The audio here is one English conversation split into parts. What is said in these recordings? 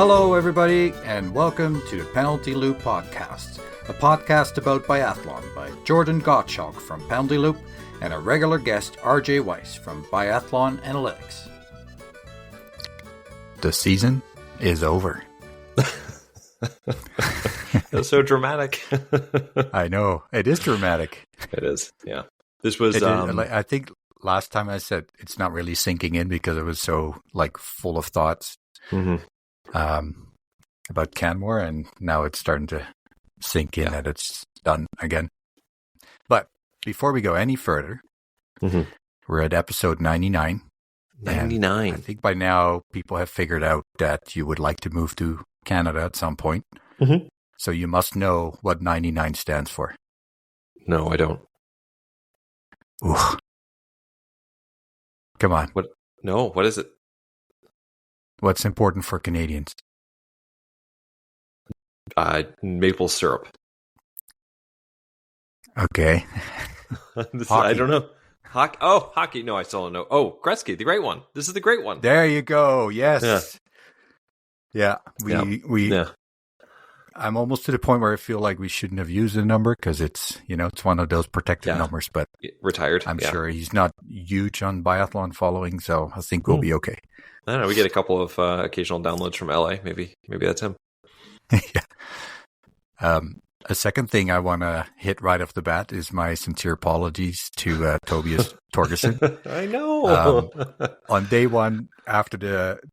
Hello, everybody, and welcome to the Penalty Loop Podcast, a podcast about biathlon by Jordan Gottschalk from Penalty Loop and a regular guest, RJ Weiss from Biathlon Analytics. The season is over. That's so dramatic. I know. It is dramatic. It is, yeah. This was... I think last time I said it's not really sinking in because it was so, full of thoughts. Mm-hmm. About Canmore, and now it's starting to sink in that it's done again. But before we go any further, we're at episode 99. 99. I think by now people have figured out that you would like to move to Canada at some point. Mm-hmm. So you must know what 99 stands for. No, I don't. Ooh. Come on. What? No, what is it? What's important for Canadians? Maple syrup. Okay. I don't know. Hockey. No, I still don't know. Oh, Gretzky, the great one. This is the great one. There you go. Yes. Yeah. I'm almost to the point where I feel like we shouldn't have used the number because it's one of those protected numbers. But retired. I'm sure he's not huge on biathlon following, so I think we'll be okay. I don't know. We get a couple of occasional downloads from LA. Maybe that's him. Yeah. A second thing I want to hit right off the bat is my sincere apologies to Tobias Torgerson. I know. On day one after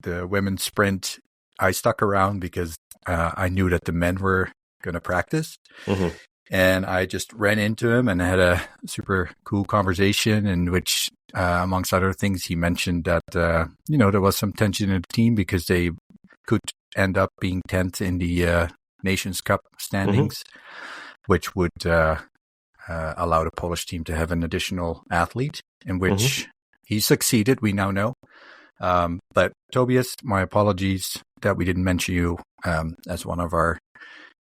the women's sprint, I stuck around because I knew that the men were going to practice. Mm-hmm. And I just ran into him and had a super cool conversation in which, amongst other things, he mentioned that, there was some tension in the team because they could end up being 10th in the Nations Cup standings, which would allow the Polish team to have an additional athlete, in which he succeeded, we now know. But Tobias, my apologies that we didn't mention you as one of our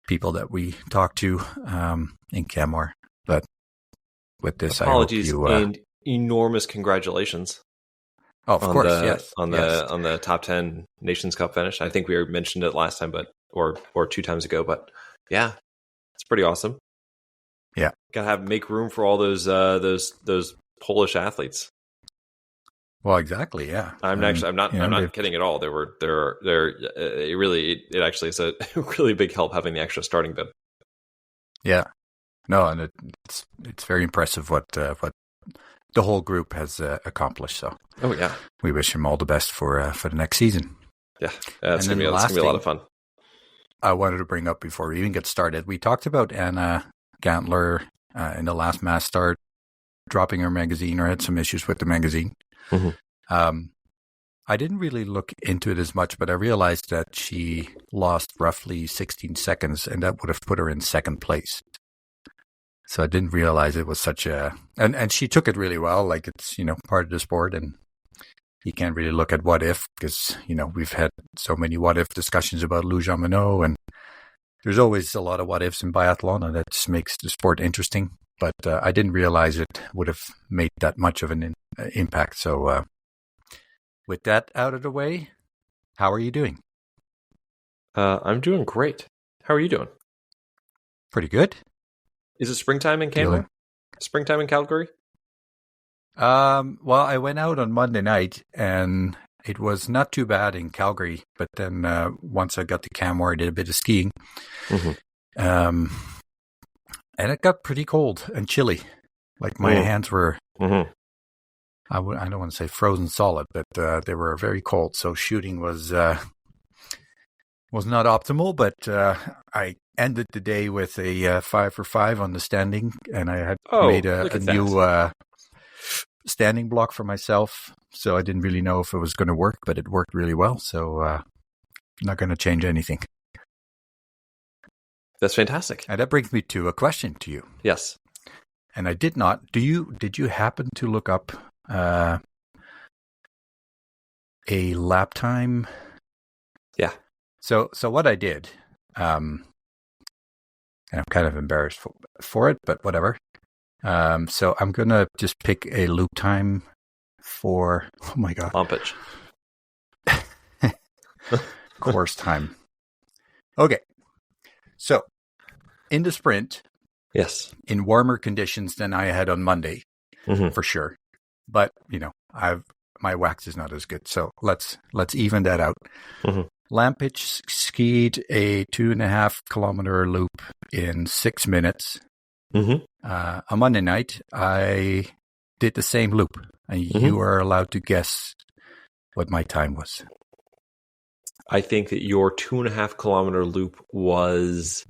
people that we talked to in Canmore. But with this, apologies I hope and enormous congratulations. Oh, of course, yes. On the top 10 Nations Cup finish. I think we mentioned it last time, or two times ago. But yeah, it's pretty awesome. Yeah, gotta make room for all those Polish athletes. Well, exactly. Yeah, I'm not kidding at all. It actually is a really big help having the extra starting bid. Yeah, no, and it's very impressive what the whole group has accomplished. So, we wish him all the best for the next season. Yeah, it's gonna be a lot of fun. I wanted to bring up before we even get started. We talked about Anna Gantler in the last mass start dropping her magazine or had some issues with the magazine. Mm-hmm. I didn't really look into it as much, but I realized that she lost roughly 16 seconds, and that would have put her in second place. So I didn't realize it was such a... And she took it really well, like it's, part of the sport, and you can't really look at what if, because, we've had so many what if discussions about Lou Jean Monod, and there's always a lot of what ifs in biathlon, and that just makes the sport interesting. But I didn't realize it would have made that much of an impact. So with that out of the way, how are you doing? I'm doing great. How are you doing? Pretty good. Is it springtime in Canada? Springtime in Calgary? Well, I went out on Monday night, and it was not too bad in Calgary. But then once I got to Canmore, I did a bit of skiing. Mm-hmm. And it got pretty cold and chilly. Like my hands were, I don't want to say frozen solid, but they were very cold. So shooting was not optimal, but I ended the day with a 5 for 5 on the standing, and I had made a new standing block for myself. So I didn't really know if it was going to work, but it worked really well. So I'm not going to change anything. That's fantastic. And that brings me to a question to you. Yes. And I did not. Did you happen to look up a lap time? Yeah. So what I did, and I'm kind of embarrassed for it, but whatever. So I'm going to just pick a loop time for, oh my God. Lumpage. Course time. Okay. So, in the sprint, yes, in warmer conditions than I had on Monday, for sure. But, my wax is not as good. So, let's even that out. Lampich skied a 2.5 kilometer loop in 6 minutes. On Monday night, I did the same loop, and you are allowed to guess what my time was. I think that your 2.5 kilometer loop was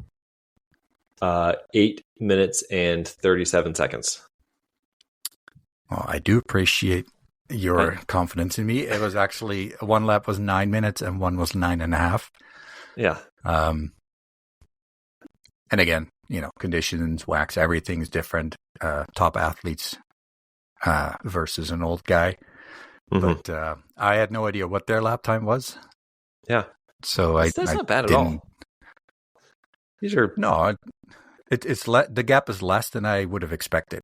8 minutes and 37 seconds. Well, I do appreciate your confidence in me. It was actually, one lap was 9 minutes and one was 9.5. Yeah. And again, conditions, wax, everything's different. Top athletes versus an old guy. But I had no idea what their lap time was. Yeah. So that's not bad at all. These are it's the gap is less than I would have expected.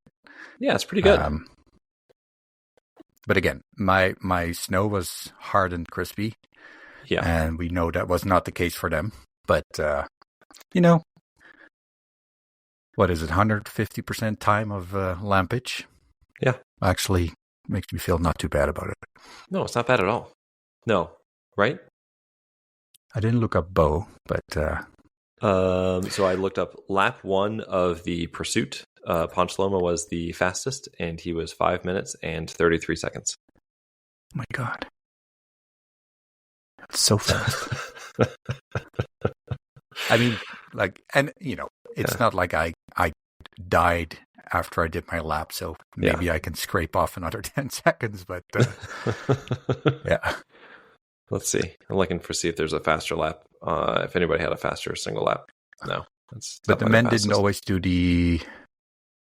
Yeah, it's pretty good. But again, my snow was hard and crispy. Yeah. And we know that was not the case for them. But what is it, 150% time of lampage? Yeah. Actually makes me feel not too bad about it. No, it's not bad at all. No, right? I didn't look up Boe, but... So I looked up lap 1 of the pursuit. Ponchloma was the fastest, and he was 5 minutes and 33 seconds. Oh my God. That's so fast. I mean, it's not like I died after I did my lap, so maybe I can scrape off another 10 seconds, but yeah. Let's see. I'm looking for see if there's a faster lap. If anybody had a faster single lap. No. But the men didn't always do the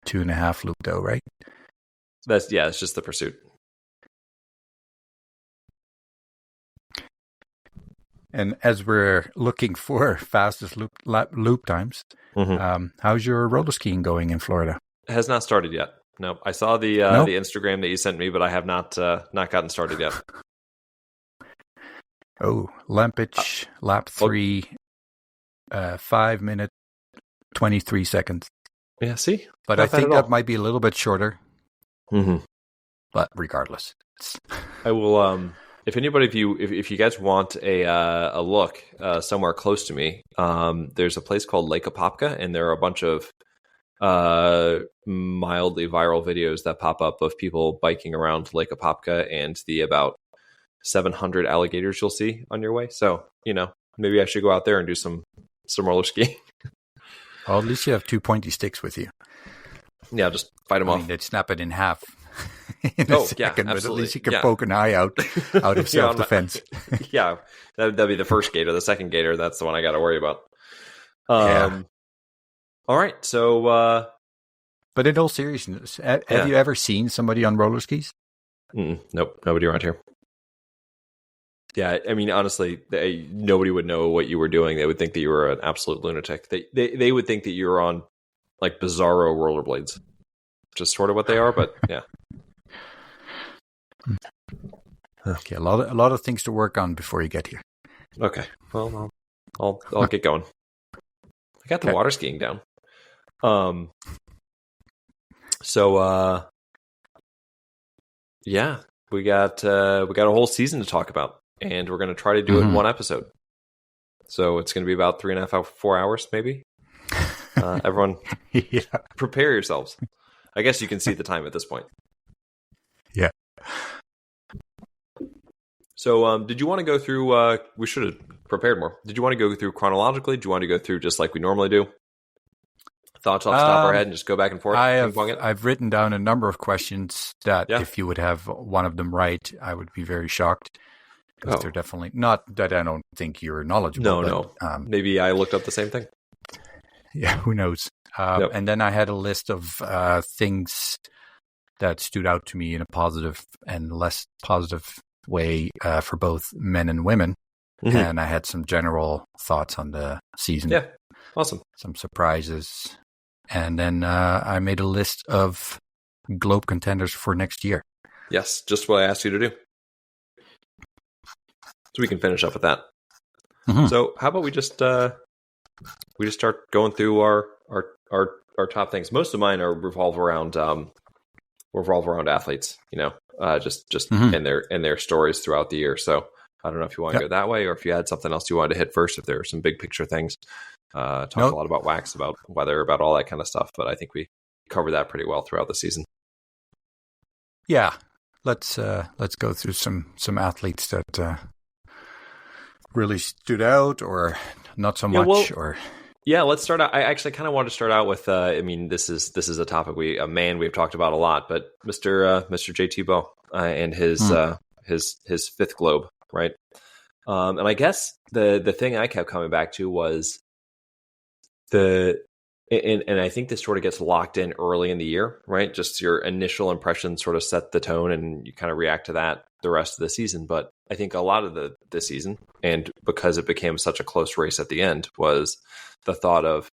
2.5 loop though, right? It's just the pursuit. And as we're looking for fastest loop times, how's your roller skiing going in Florida? It has not started yet. No, I saw the Instagram that you sent me, but I have not gotten started yet. Oh, Lampich, lap 3, 5 minutes, 23 seconds. Yeah, see? But I think that might be a little bit shorter. But regardless. I will, if anybody of you, if you guys want a look somewhere close to me, there's a place called Lake Apopka, and there are a bunch of mildly viral videos that pop up of people biking around Lake Apopka and the about 700 alligators you'll see on your way. So, maybe I should go out there and do some roller skiing. Well, at least you have 2 pointy sticks with you. Yeah, just fight them off. They'd snap it in half in a second, but at least you can poke an eye out of self-defense. Yeah, that'd be the first gator. The second gator, that's the one I got to worry about. All right, so... but in all seriousness, have you ever seen somebody on roller skis? Nope, nobody around here. Yeah, I mean, honestly, nobody would know what you were doing. They would think that you were an absolute lunatic. They would think that you were on, like, bizarro rollerblades. Just sort of what they are, but yeah. Okay, a lot of things to work on before you get here. Okay, well, I'll get going. I got the water skiing down. So we got a whole season to talk about, and we're going to try to do it in one episode. So it's going to be about 3.5 4 hours, maybe. Everyone, prepare yourselves. I guess you can see the time at this point. Yeah. So, did you want to go through? We should have prepared more. Did you want to go through chronologically? Do you want to go through just like we normally do? Thoughts off the top of our head and just go back and forth? I've written down a number of questions that if you would have one of them right, I would be very shocked. Because they're definitely not that I don't think you're knowledgeable. No. Maybe I looked up the same thing. Yeah, who knows? And then I had a list of things that stood out to me in a positive and less positive way for both men and women. And I had some general thoughts on the season. Yeah, awesome. Some surprises. And then I made a list of Globe contenders for next year. Yes, just what I asked you to do. So we can finish up with that. Mm-hmm. So how about we just start going through our top things. Most of mine revolve around athletes, just Mm-hmm. in their stories throughout the year. So I don't know if you want to go that way, or if you had something else you wanted to hit first, if there are some big picture things. Talked a lot about wax, about weather, about all that kind of stuff, but I think we covered that pretty well throughout the season. Yeah. Let's go through some athletes that really stood out, or not so much, or... Yeah, let's start out. I actually kind of want to start out with. This is a topic we've talked about a lot, but Mr. JT Boe and his fifth globe, right? And I guess the thing I kept coming back to was and I think this sort of gets locked in early in the year, right? Just your initial impressions sort of set the tone, and you kind of react to that the rest of the season. But I think a lot of the season, and because it became such a close race at the end, was the thought of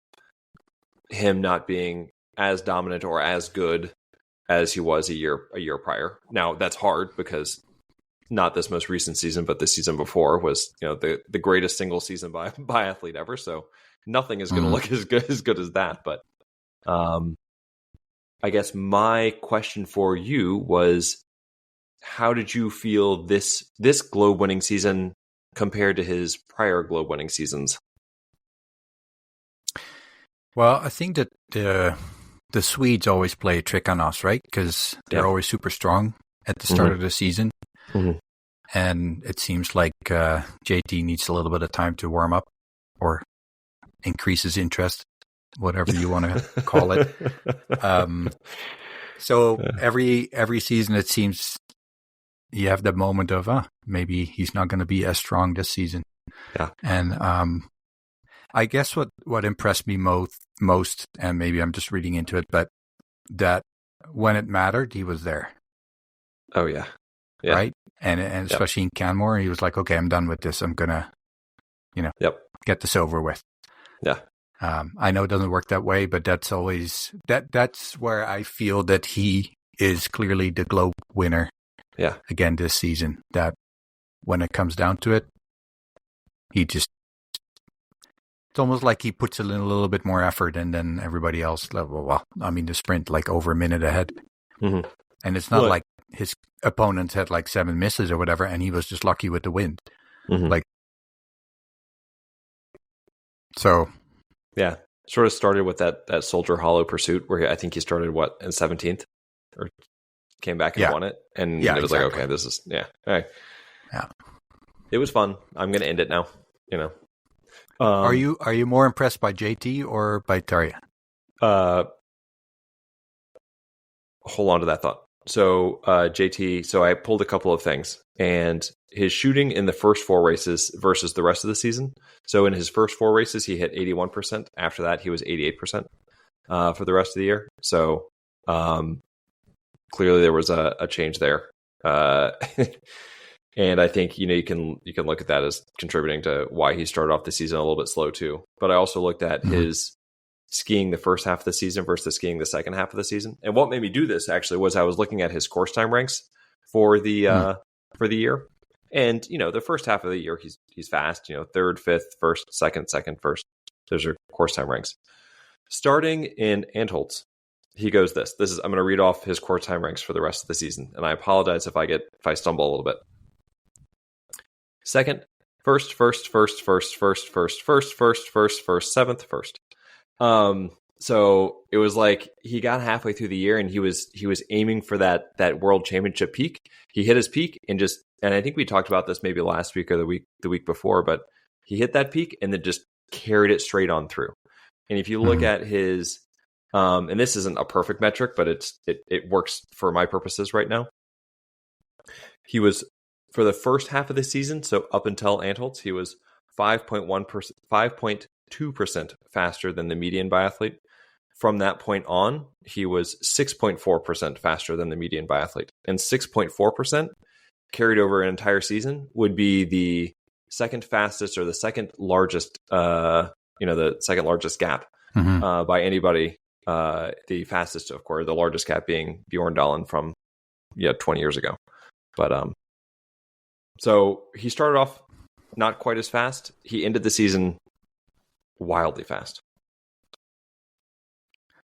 him not being as dominant or as good as he was a year prior. Now that's hard because not this most recent season, but the season before was, the greatest single season by athlete ever. So nothing is going to look as good as that. But I guess my question for you was, how did you feel this globe winning season compared to his prior globe winning seasons? Well, I think that the Swedes always play a trick on us, right? Because they're always super strong at the start of the season. Mm-hmm. And it seems like JT needs a little bit of time to warm up or increase his interest, whatever you want to call it. So every season, it seems you have the moment of, maybe he's not going to be as strong this season. Yeah. And I guess what impressed me most, and maybe I'm just reading into it, but that when it mattered, he was there. Oh, yeah. Right? And especially in Canmore, he was like, okay, I'm done with this. I'm going to, get this over with. Yeah. I know it doesn't work that way, but that's always, that's where I feel that he is clearly the Globe winner. Yeah. Again, this season, that when it comes down to it, it's almost like he puts in a little bit more effort, and then everybody else, the sprint like over a minute ahead. Mm-hmm. And it's not like his opponents had like 7 misses or whatever, and he was just lucky with the wind. Mm-hmm. Yeah, sort of started with that Soldier Hollow pursuit where I think he started in 17th, or came back and won it, and it was like, okay, this is all right. Yeah, it was fun. I'm going to end it now. Are you more impressed by JT or by Tarjei? Hold on to that thought. So JT, so I pulled a couple of things, and his shooting in the first 4 races versus the rest of the season. So in his first 4 races, he hit 81%. After that, he was 88% for the rest of the year. So clearly there was a change there. And I think, you can look at that as contributing to why he started off the season a little bit slow too. But I also looked at his skiing the first half of the season versus skiing the second half of the season. And what made me do this actually was I was looking at his course time ranks for the year. And, the first half of the year, he's fast, 3rd, 5th, 1st, 2nd, 1st. Those are course time ranks. Starting in Antholz, he goes this is, I'm going to read off his course time ranks for the rest of the season. And I apologize if I stumble a little bit. 2nd, 1st, 7th, 1st. So it was like he got halfway through the year and he was aiming for that world championship peak. He hit his peak and I think we talked about this maybe last week or the week before, but he hit that peak and then just carried it straight on through. And if you look at his, and this isn't a perfect metric, but it works for my purposes right now. He was, for the first half of the season, so up until Antholz, he was 5.2% faster than the median biathlete. From that point on, he was 6.4% faster than the median biathlete. And 6.4% carried over an entire season would be the second fastest or the second largest, the second largest gap by anybody. The fastest, of course, the largest gap being Bjorn Dahlen from 20 years ago. But so he started off not quite as fast. He ended the season wildly fast.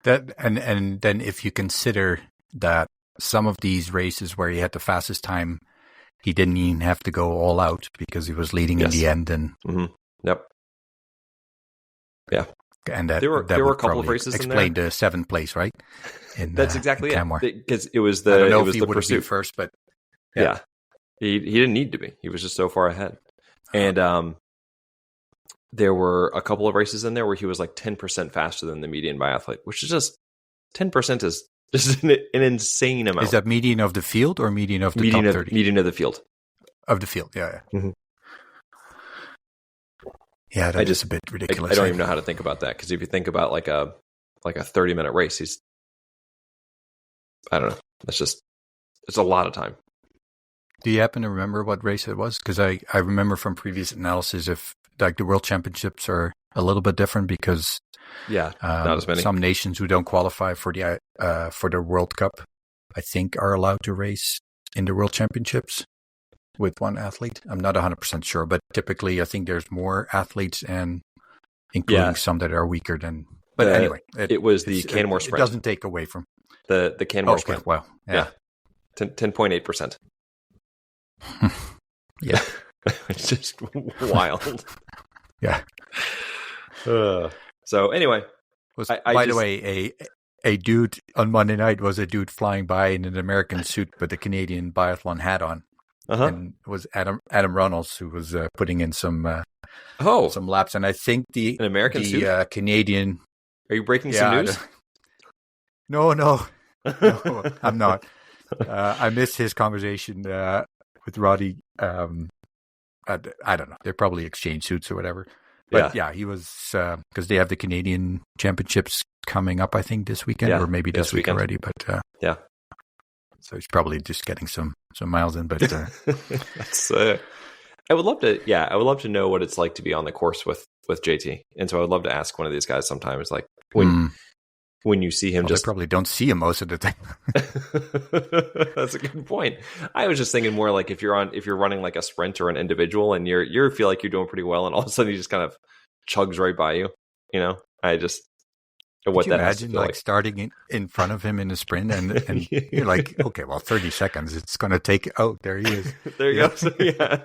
That and then if you consider that some of these races where he had the fastest time, he didn't even have to go all out because he was leading in the end. And Yep. Yeah. And there were a couple of races explain in there. The 7th place, right? That's exactly it. Because it was I don't know it was if he the would pursuit be first, but yeah. He didn't need to be. He was just so far ahead. And there were a couple of races in there where he was like 10% faster than the median biathlete, which is just 10% is just an insane amount. Is that median of the field or median of the top 30? Median of the field. Of the field, yeah. Yeah, that is a bit ridiculous. I don't even know how to think about that, because if you think about like a 30-minute race, I don't know. It's a lot of time. Do you happen to remember what race it was? Because I remember from previous analysis, if like the World Championships are a little bit different because not as many. Some nations who don't qualify for the World Cup, I think, are allowed to race in the World Championships with one athlete. I'm not 100% sure, but typically I think there's more athletes, and including some that are weaker than. But anyway, it was the Canmore sprint. It doesn't take away from the Canmore sprint. Well, yeah. 10.8%. Yeah. It's just wild. Yeah. So anyway, by the way, a dude on Monday night was a dude flying by in an American suit with a Canadian biathlon hat on. And it was Adam Runnels who was putting in some laps, and I think an American suit? Canadian. Are you breaking some news? No, I'm not. I missed his conversation with Roddy. I don't know. They probably exchanged suits or whatever. But he was, because they have the Canadian Championships coming up, I think, this weekend, or maybe this week already. But so he's probably just getting some miles in. But that's, I would love to know what it's like to be on the course with JT. And so I would love to ask one of these guys sometimes, like when you see him, just they probably don't see him most of the time. That's a good point. I was just thinking more like if you're running like a sprint or an individual, and you feel like you're doing pretty well, and all of a sudden he just kind of chugs right by you. You know, Could you imagine like starting in front of him in a sprint, and you're like, okay, well, 30 seconds. It's going to take. Oh, there he is. There you go. So, yeah.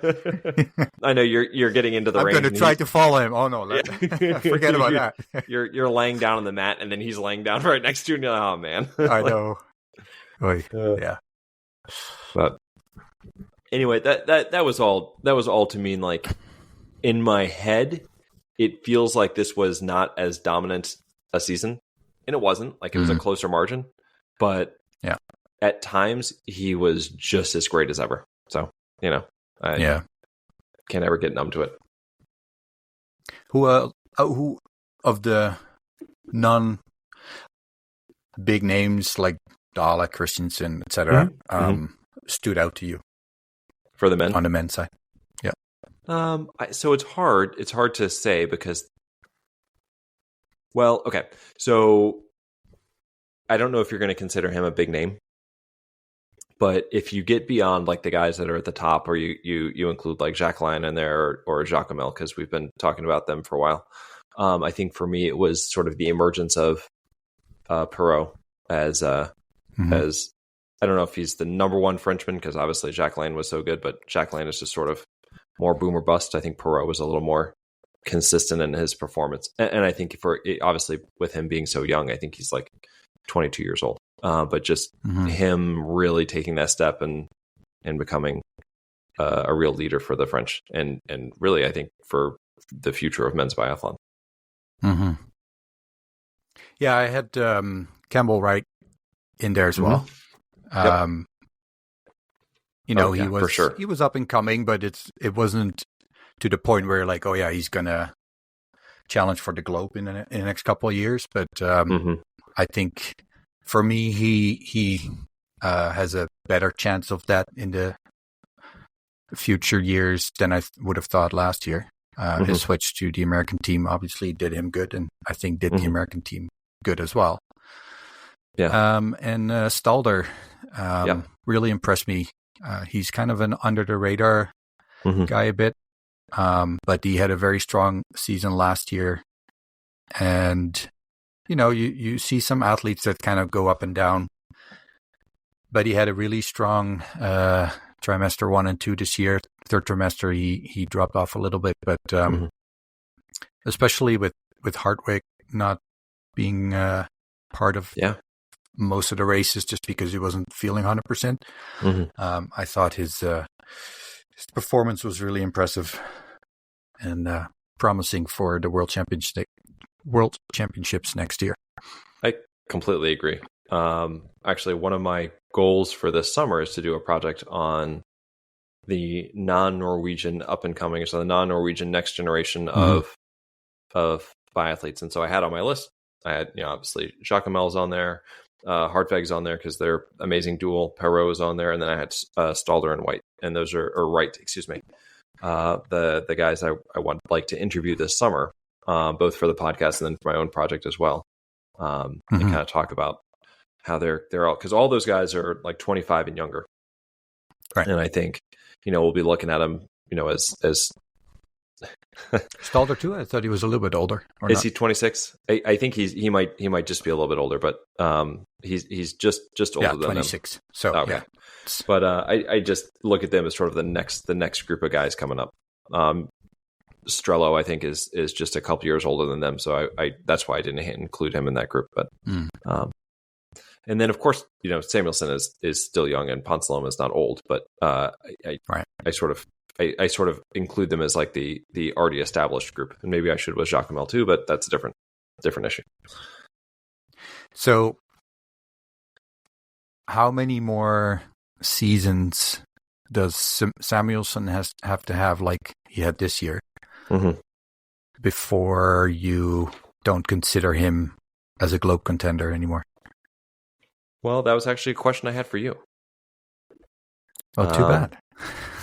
I know you're getting into the range. I'm going to try to follow him. Oh no, forget about that. You're laying down on the mat, and then he's laying down right next to you. And you're like, oh man, I know. Yeah. But anyway, that was all to mean like in my head, it feels like this was not as dominant a season, and it wasn't. Like it was a closer margin, but at times he was just as great as ever. So I can't ever get numb to it. Who of the non big names like Dahle, Christensen, etc. Stood out to you for the men on the men's side? Yeah. So it's hard to say because. Well, okay. So I don't know if you're going to consider him a big name, but if you get beyond like the guys that are at the top, or you include like Jacquelin in there or Giacomel, because we've been talking about them for a while. I think for me, it was sort of the emergence of Perrot as I don't know if he's the number one Frenchman, because obviously Jacquelin was so good, but Jacquelin is just sort of more boom or bust. I think Perrot was a little more consistent in his performance, and I think obviously with him being so young, I think he's like 22 years old, but just him really taking that step and becoming a real leader for the French, and really I think for the future of men's biathlon. Yeah, I had Campbell Wright in there as well. He was for sure. He was up and coming, but it wasn't to the point where like, oh yeah, he's gonna challenge for the globe in the next couple of years. But I think for me, he has a better chance of that in the future years than I would have thought last year. His switch to the American team obviously did him good, and I think did the American team good as well. Yeah. And Stalder really impressed me. He's kind of an under the radar guy a bit. but he had a very strong season last year. And, you see some athletes that kind of go up and down, but he had a really strong trimester 1 and 2 this year. Third trimester, he dropped off a little bit, but especially with Hartwig not being part of most of the races just because he wasn't feeling 100%. I thought his performance was really impressive and promising for the World Championships next year. I completely agree. Actually, one of my goals for this summer is to do a project on the non-Norwegian up and coming, so the non-Norwegian next generation of biathletes. And so I had on my list, I had, obviously Giacomel's on there, Hartweg's on there because they're amazing duel. Perrot is on there, and then I had Sturla and White, and those are Wright, excuse me. The guys I would like to interview this summer, both for the podcast and then for my own project as well, and kind of talk about how they're all, because all those guys are like 25 and younger, right? And I think we'll be looking at them, as Sturla too. I thought he was a little bit older. Is not? He 26? I think he might just be a little bit older, but he's just older than 26. them. So okay. Yeah. But I just look at them as sort of the next group of guys coming up. Strello, I think, is just a couple years older than them, so I that's why I didn't include him in that group. But and then of course Samuelson is still young and Ponsalom is not old, but I sort of include them as like the already established group, and maybe I should with Giacomel too, but that's a different issue. So, how many more seasons does Samuelson have to have like he had this year before you don't consider him as a globe contender anymore? Well, that was actually a question I had for you. Oh, too bad.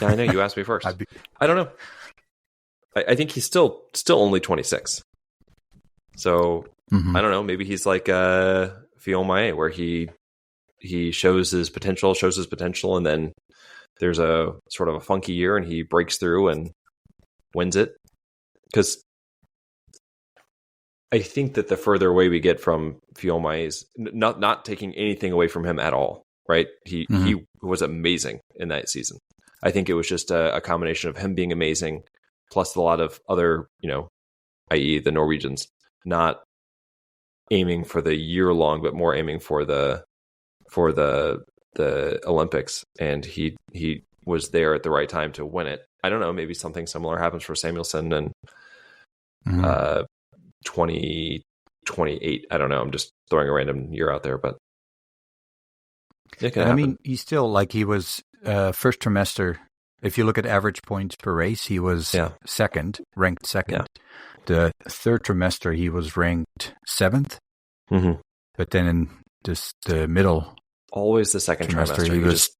Yeah, I know you asked me first. I don't know. I think he's still only 26. So I don't know. Maybe he's like Fiume, where he shows his potential, and then there's a sort of a funky year, and he breaks through and wins it. Because I think that the further away we get from Fiume is not taking anything away from him at all. Right? He was amazing in that season. I think it was just a combination of him being amazing, plus a lot of other, i.e. the Norwegians, not aiming for the year long, but more aiming for the Olympics. And he was there at the right time to win it. I don't know. Maybe something similar happens for Samuelson and 2028. I don't know. I'm just throwing a random year out there, but it can happen. I mean, he's still like he was first trimester. If you look at average points per race, he was ranked second. Yeah. The third trimester, he was ranked 7th. But then in the middle, always the second trimester, he was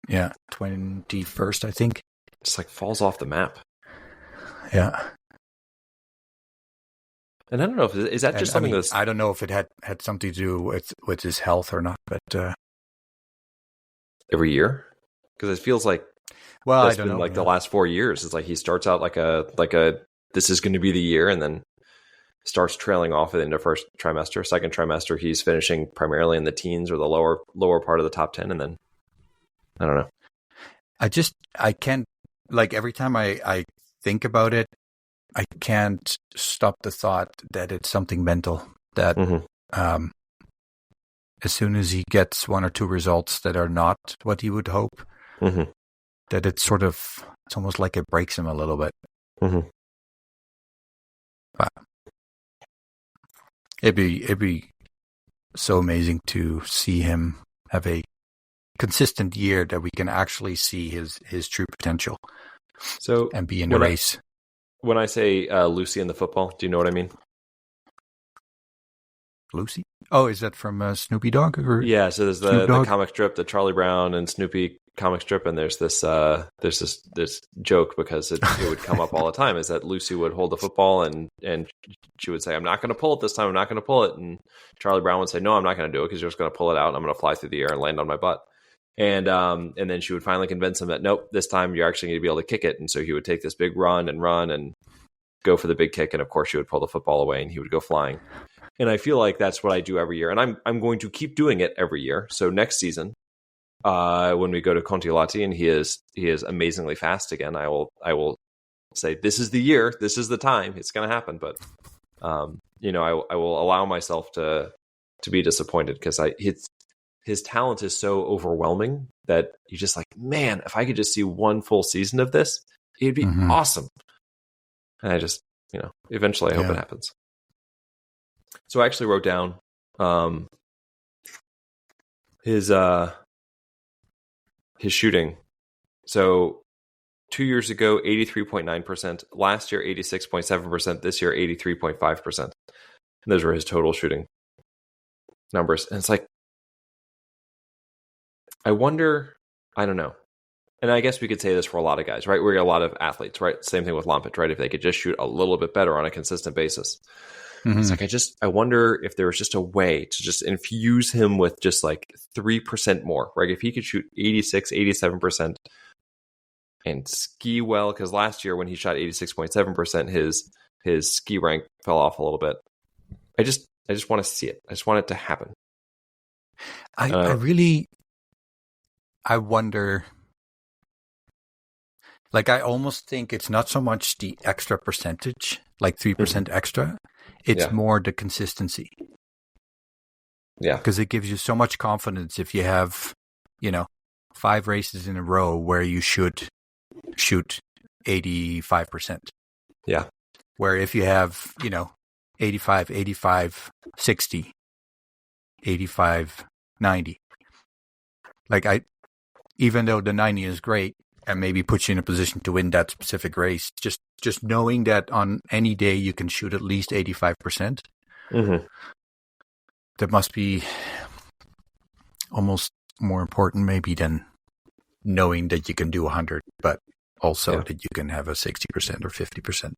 21st, I think. Just like falls off the map. Yeah. And I don't know if is that just something that's. I don't know if it had something to do with his health or not, but every year, because it feels like I don't know. Like the last 4 years, it's like he starts out like a this is going to be the year, and then starts trailing off at the end of first trimester. Second trimester, he's finishing primarily in the teens or the lower part of the top 10, and then I don't know. I can't, like, every time I think about it, I can't stop the thought that it's something mental, that as soon as he gets one or two results that are not what he would hope, that it's almost like it breaks him a little bit. But it'd be so amazing to see him have a consistent year that we can actually see his true potential. And be in the race. When I say Lucy in the football, do you know what I mean? Lucy? Oh, is that from Snoopy Dogg? Or yeah, so there's the comic strip, the Charlie Brown and Snoopy comic strip, and there's this joke, because it would come up all the time, is that Lucy would hold the football and she would say, "I'm not going to pull it this time. I'm not going to pull it." And Charlie Brown would say, "No, I'm not going to do it, because you're just going to pull it out and I'm going to fly through the air and land on my butt." And then she would finally convince him that, nope, this time you're actually going to be able to kick it. And so he would take this big run and go for the big kick. And of course, she would pull the football away and he would go flying. And I feel like that's what I do every year. And I'm going to keep doing it every year. So next season, when we go to Kontiolahti and he is amazingly fast again, I will say, this is the year, this is the time, it's going to happen. But, I will allow myself to be disappointed because his talent is so overwhelming that you're just like, man, if I could just see one full season of this, it'd be awesome. And I just, eventually I hope it happens. So I actually wrote down his shooting. So 2 years ago, 83.9%. Last year, 86.7%. This year, 83.5%. And those were his total shooting numbers. And it's like, I wonder, I don't know. And I guess we could say this for a lot of guys, right? We're a lot of athletes, right? Same thing with Lampet, right? If they could just shoot a little bit better on a consistent basis. It's like, I wonder if there was just a way to just infuse him with just like 3% more, right? If he could shoot 86, 87% and ski well, because last year when he shot 86.7%, his ski rank fell off a little bit. I just want to see it. I just want it to happen. I wonder, like, I almost think it's not so much the extra percentage, like 3% extra. It's more the consistency. Yeah. Because it gives you so much confidence if you have, 5 races in a row where you should shoot 85%. Yeah. Where if you have, 85, 85, 60, 85, 90. Like even though the 90 is great and maybe puts you in a position to win that specific race, just knowing that on any day you can shoot at least 85%, that must be almost more important maybe than knowing that you can do 100, but also that you can have a 60% or 50%.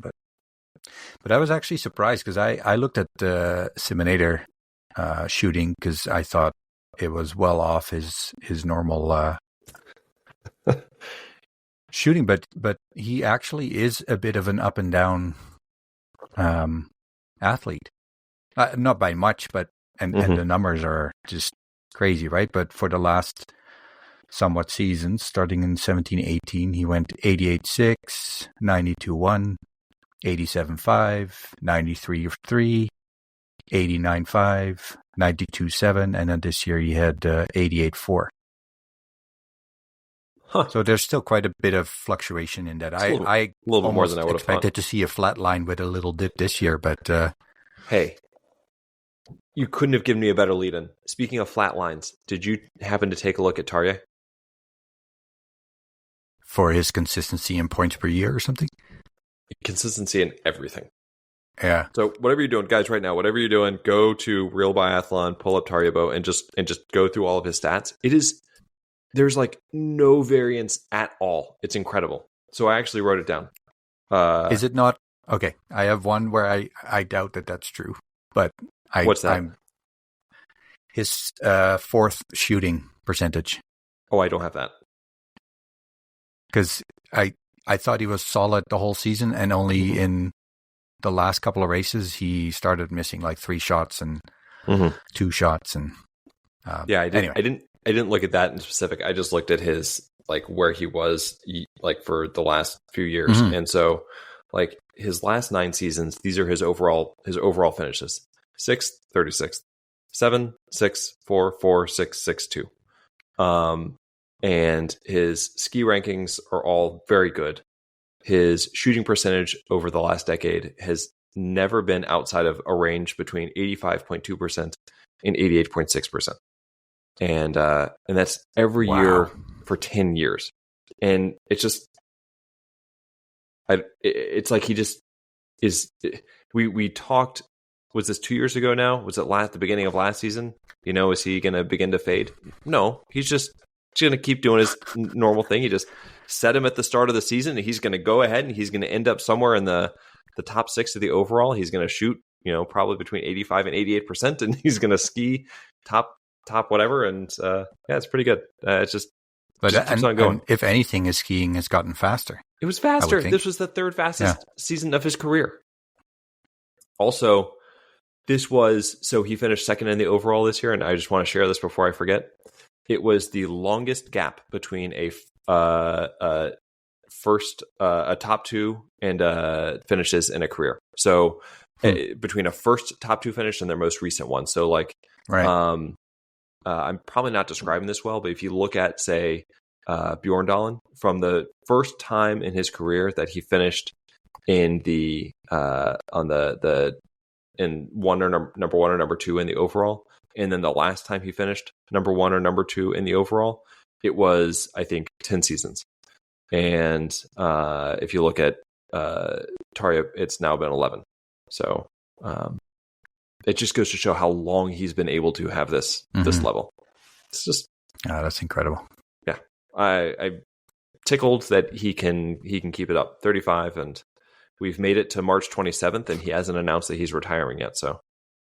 But I was actually surprised because I looked at the Siminator shooting because I thought it was well off his normal shooting, but he actually is a bit of an up and down athlete. Not by much, but and the numbers are just crazy, right? But for the last somewhat seasons, starting in 17-18, he went 88.6, 92.1, 87.5, 93.3, 89.5, 92.7, and then this year he had 88.4. So there's still quite a bit of fluctuation in that. I a little bit more than I would have expected to see a flat line with a little dip this year, but hey, you couldn't have given me a better lead-in. Speaking of flat lines, did you happen to take a look at Tarjei? For his consistency in points per year or something? Consistency in everything. Yeah. So whatever you're doing, guys, right now, whatever you're doing, go to Real Biathlon, pull up Tarjei Boe, and just go through all of his stats. There's like no variance at all. It's incredible. So I actually wrote it down. Is it not? Okay. I have one where I doubt that that's true, but what's that? His fourth shooting percentage. Oh, I don't have that. Because I thought he was solid the whole season, and only in the last couple of races he started missing like 3 shots and 2 shots, and anyway. I didn't look at that in specific. I just looked at his like where he was like for the last few years, and so like his last 9 seasons, these are his overall finishes: 6th, 36th, 7, 6, 4, 4, 6, 6, 2. And his ski rankings are all very good. His shooting percentage over the last decade has never been outside of a range between 85.2% and 88.6%. And that's every year for 10 years. And it's just, it's like he just is, we talked, was this 2 years ago now? Was it the beginning of last season? Is he going to begin to fade? No, he's just going to keep doing his normal thing. He just set him at the start of the season, and he's going to go ahead and he's going to end up somewhere in the top 6 of the overall. He's going to shoot, probably between 85 and 88%, and he's going to ski top top whatever, and it's pretty good. It's just keeps on And going. if anything, his skiing has gotten faster. It was faster. This was the third fastest season of his career. Also, he finished second in the overall this year, and I just want to share this before I forget. It was the longest gap between a top two and finishes in a career. So between a first top two finish and their most recent one. So I'm probably not describing this well, but if you look at, say, Bjorndalen, from the first time in his career that he finished in the in number one or number two in the overall, and then the last time he finished number one or number two in the overall, it was, I think, 10 seasons. And if you look at Tarjei, it's now been 11. So it just goes to show how long he's been able to have this level. It's just that's incredible. Yeah, I tickled that he can keep it up. 35, and we've made it to March 27th, and he hasn't announced that he's retiring yet. So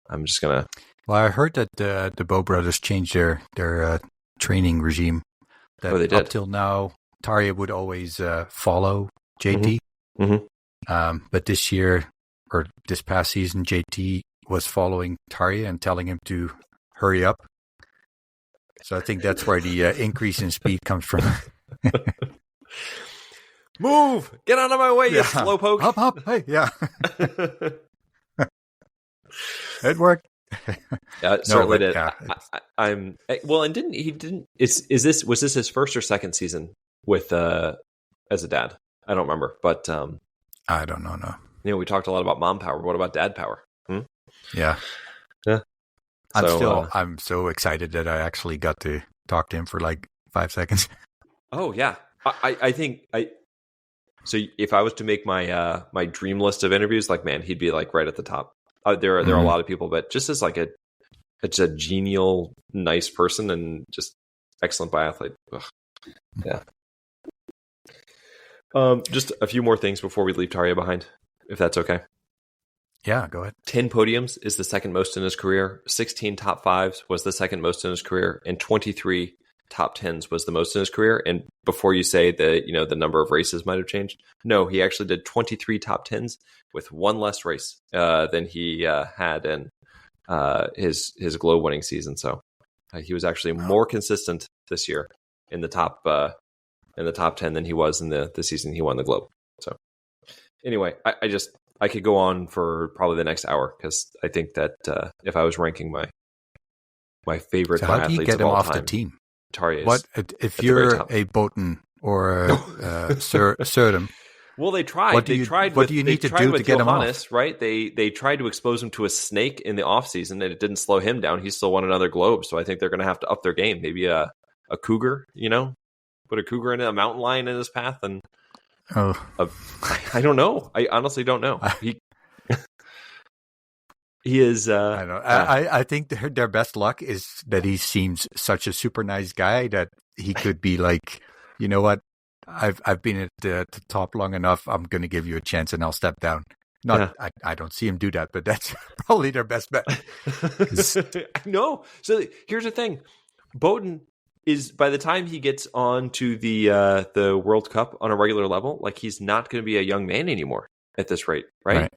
I'm just gonna. Well, I heard that the Boe brothers changed their training regime. That they did. Up till now, Tarjei would always follow JT. But this year, or this past season, JT was following Tarjei and telling him to hurry up. So I think that's where the increase in speed comes from. Move! Get out of my way, you slowpoke! Hop! Hey, yeah. It worked. Yeah, it certainly did. Yeah. I'm well, and was this his first or second season with as a dad? I don't remember, but I don't know. No, we talked a lot about mom power. What about dad power? Yeah. So, I'm so excited that I actually got to talk to him for like 5 seconds. Oh yeah, I think so if I was to make my my dream list of interviews, he'd be right at the top. There are a lot of people, but just as it's a genial, nice person and just excellent biathlete. Ugh. Yeah. Just a few more things before we leave Tarjei behind, if that's okay. Yeah, go ahead. 10 podiums is the second most in his career. 16 top fives was the second most in his career, and 23 top tens was the most in his career. And before you say that, the number of races might have changed, no, he actually did 23 top tens with one less race than he had in his Globe winning season. So he was actually more consistent this year in the top 10 than he was in the season he won the Globe. So anyway, I could go on for probably the next hour, because I think that if I was ranking my favorite so how do you biathletes get of him all off time, the team? Tarjei is What if you're a Boten or a Surdam? Well, they tried. What do you need to do to get him off? Right? They tried to expose him to a snake in the off season, and it didn't slow him down. He still won another Globe, so I think they're going to have to up their game. Maybe a cougar, put a cougar in a mountain lion in his path, and I don't know. I honestly don't know. He is. I know. I think their best luck is that he seems such a super nice guy that he could be like, you know what, I've been at the top long enough. I'm going to give you a chance, and I'll step down. I don't see him do that, but that's probably their best bet. No. So here's the thing: Boten is, by the time he gets on to the World Cup on a regular level, he's not going to be a young man anymore at this rate, right?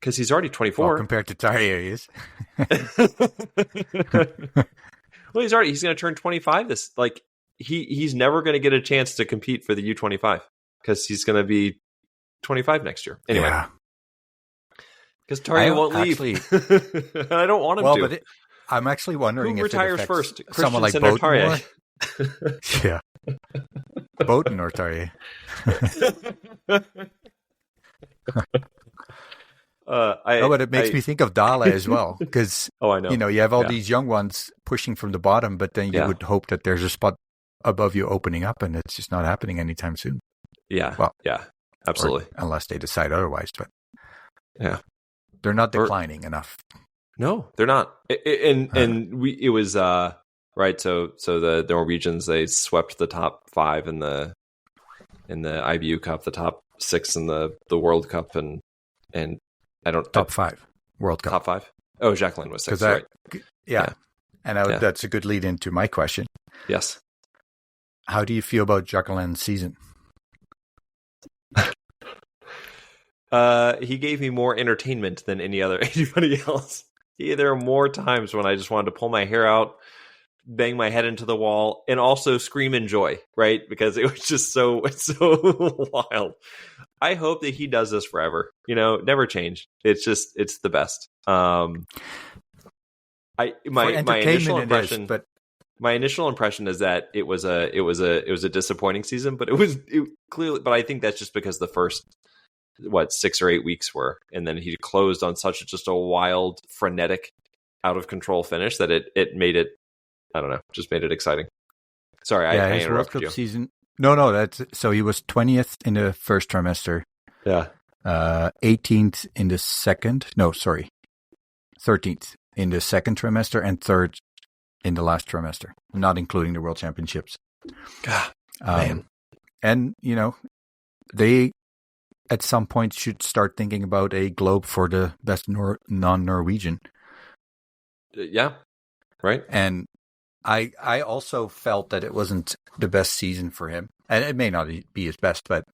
Because he's already 24. Well, compared to Tarjei, he is. Well, he's going to turn 25. He's never going to get a chance to compete for the U25 because he's going to be 25 next year. Anyway, because Tarjei won't leave. I don't want him to. But I'm actually wondering who if retires first, someone like Boten Boten or Tarjei. Yeah, Boten or Tarjei. But it makes me think of Dala as well, because I know. You have all these young ones pushing from the bottom, but then you would hope that there's a spot above you opening up, and it's just not happening anytime soon. Yeah, absolutely. Unless they decide otherwise, but they're not declining enough. No, they're not. It was right. So the Norwegians, they swept the top 5 in the IBU Cup, the top 6 in the World Cup, and I don't top 5 World Cup. Top 5. Oh, Jacquelin was 6, right? Yeah. And that's a good lead into my question. Yes. How do you feel about Jacquelin's season? He gave me more entertainment than anybody else. There are more times when I just wanted to pull my hair out, bang my head into the wall, and also scream in joy, right? Because it was just so wild. I hope that he does this forever. Never change. It's the best. My initial impression, my initial impression is that it was a disappointing season, but it clearly. But I think that's just because the first 6 or 8 weeks were, and then he closed on such just a wild, frenetic, out of control finish that it made it. I don't know, just made it exciting. Sorry, I his World Cup you. Season. No, that's so he was 20th in the first trimester. Yeah. 18th in the second. No, sorry, 13th in the second trimester and 3rd in the last trimester, not including the World Championships. God, man. And they at some point should start thinking about a globe for the best non-Norwegian. Yeah, right. And I also felt that it wasn't the best season for him. And it may not be his best, but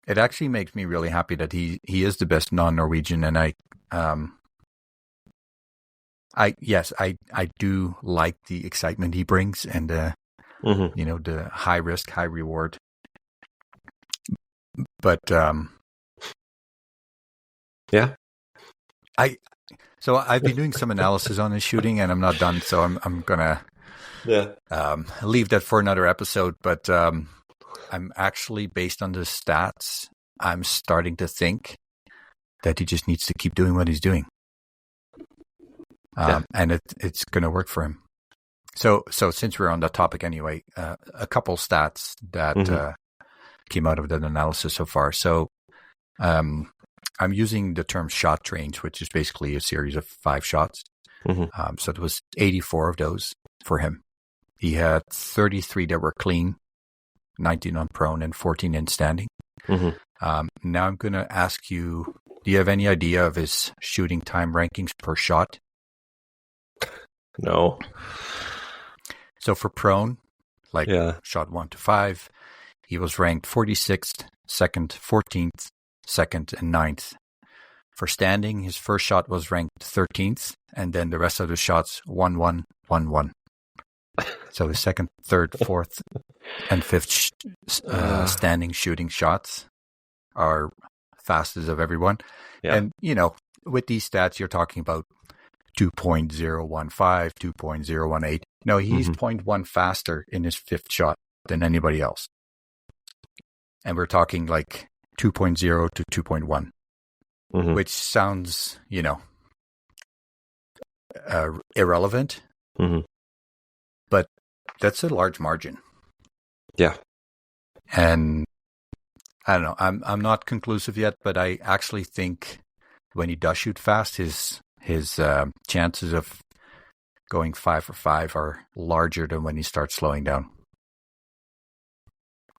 it actually makes me really happy that he is the best non-Norwegian. And I do like the excitement he brings and the high risk, high reward. But yeah, so I've been doing some analysis on his shooting, and I'm not done. So I'm gonna leave that for another episode. But I'm actually, based on the stats, I'm starting to think that he just needs to keep doing what he's doing, and it's gonna work for him. So since we're on that topic anyway, a couple stats that came out of that analysis so far. So I'm using the term shot range, which is basically a series of 5 shots. So it was 84 of those for him. He had 33 that were clean, 19 on prone, and 14 in standing. Now I'm going to ask you, do you have any idea of his shooting time rankings per shot? No. So for prone, shot 1 to 5, he was ranked 46th, 2nd, 14th, 2nd, and 9th. For standing, his first shot was ranked 13th, and then the rest of the shots 1, 1, 1, 1. So his 2nd, 3rd, 4th, and 5th standing shooting shots are fastest of everyone. Yeah. And, with these stats, you're talking about 2.015, 2.018. No, he's 0.1 faster in his 5th shot than anybody else. And we're talking like 2.0 to 2.1, which sounds, irrelevant. But that's a large margin. Yeah. And I don't know, I'm not conclusive yet, but I actually think when he does shoot fast, his chances of going 5 for 5 are larger than when he starts slowing down.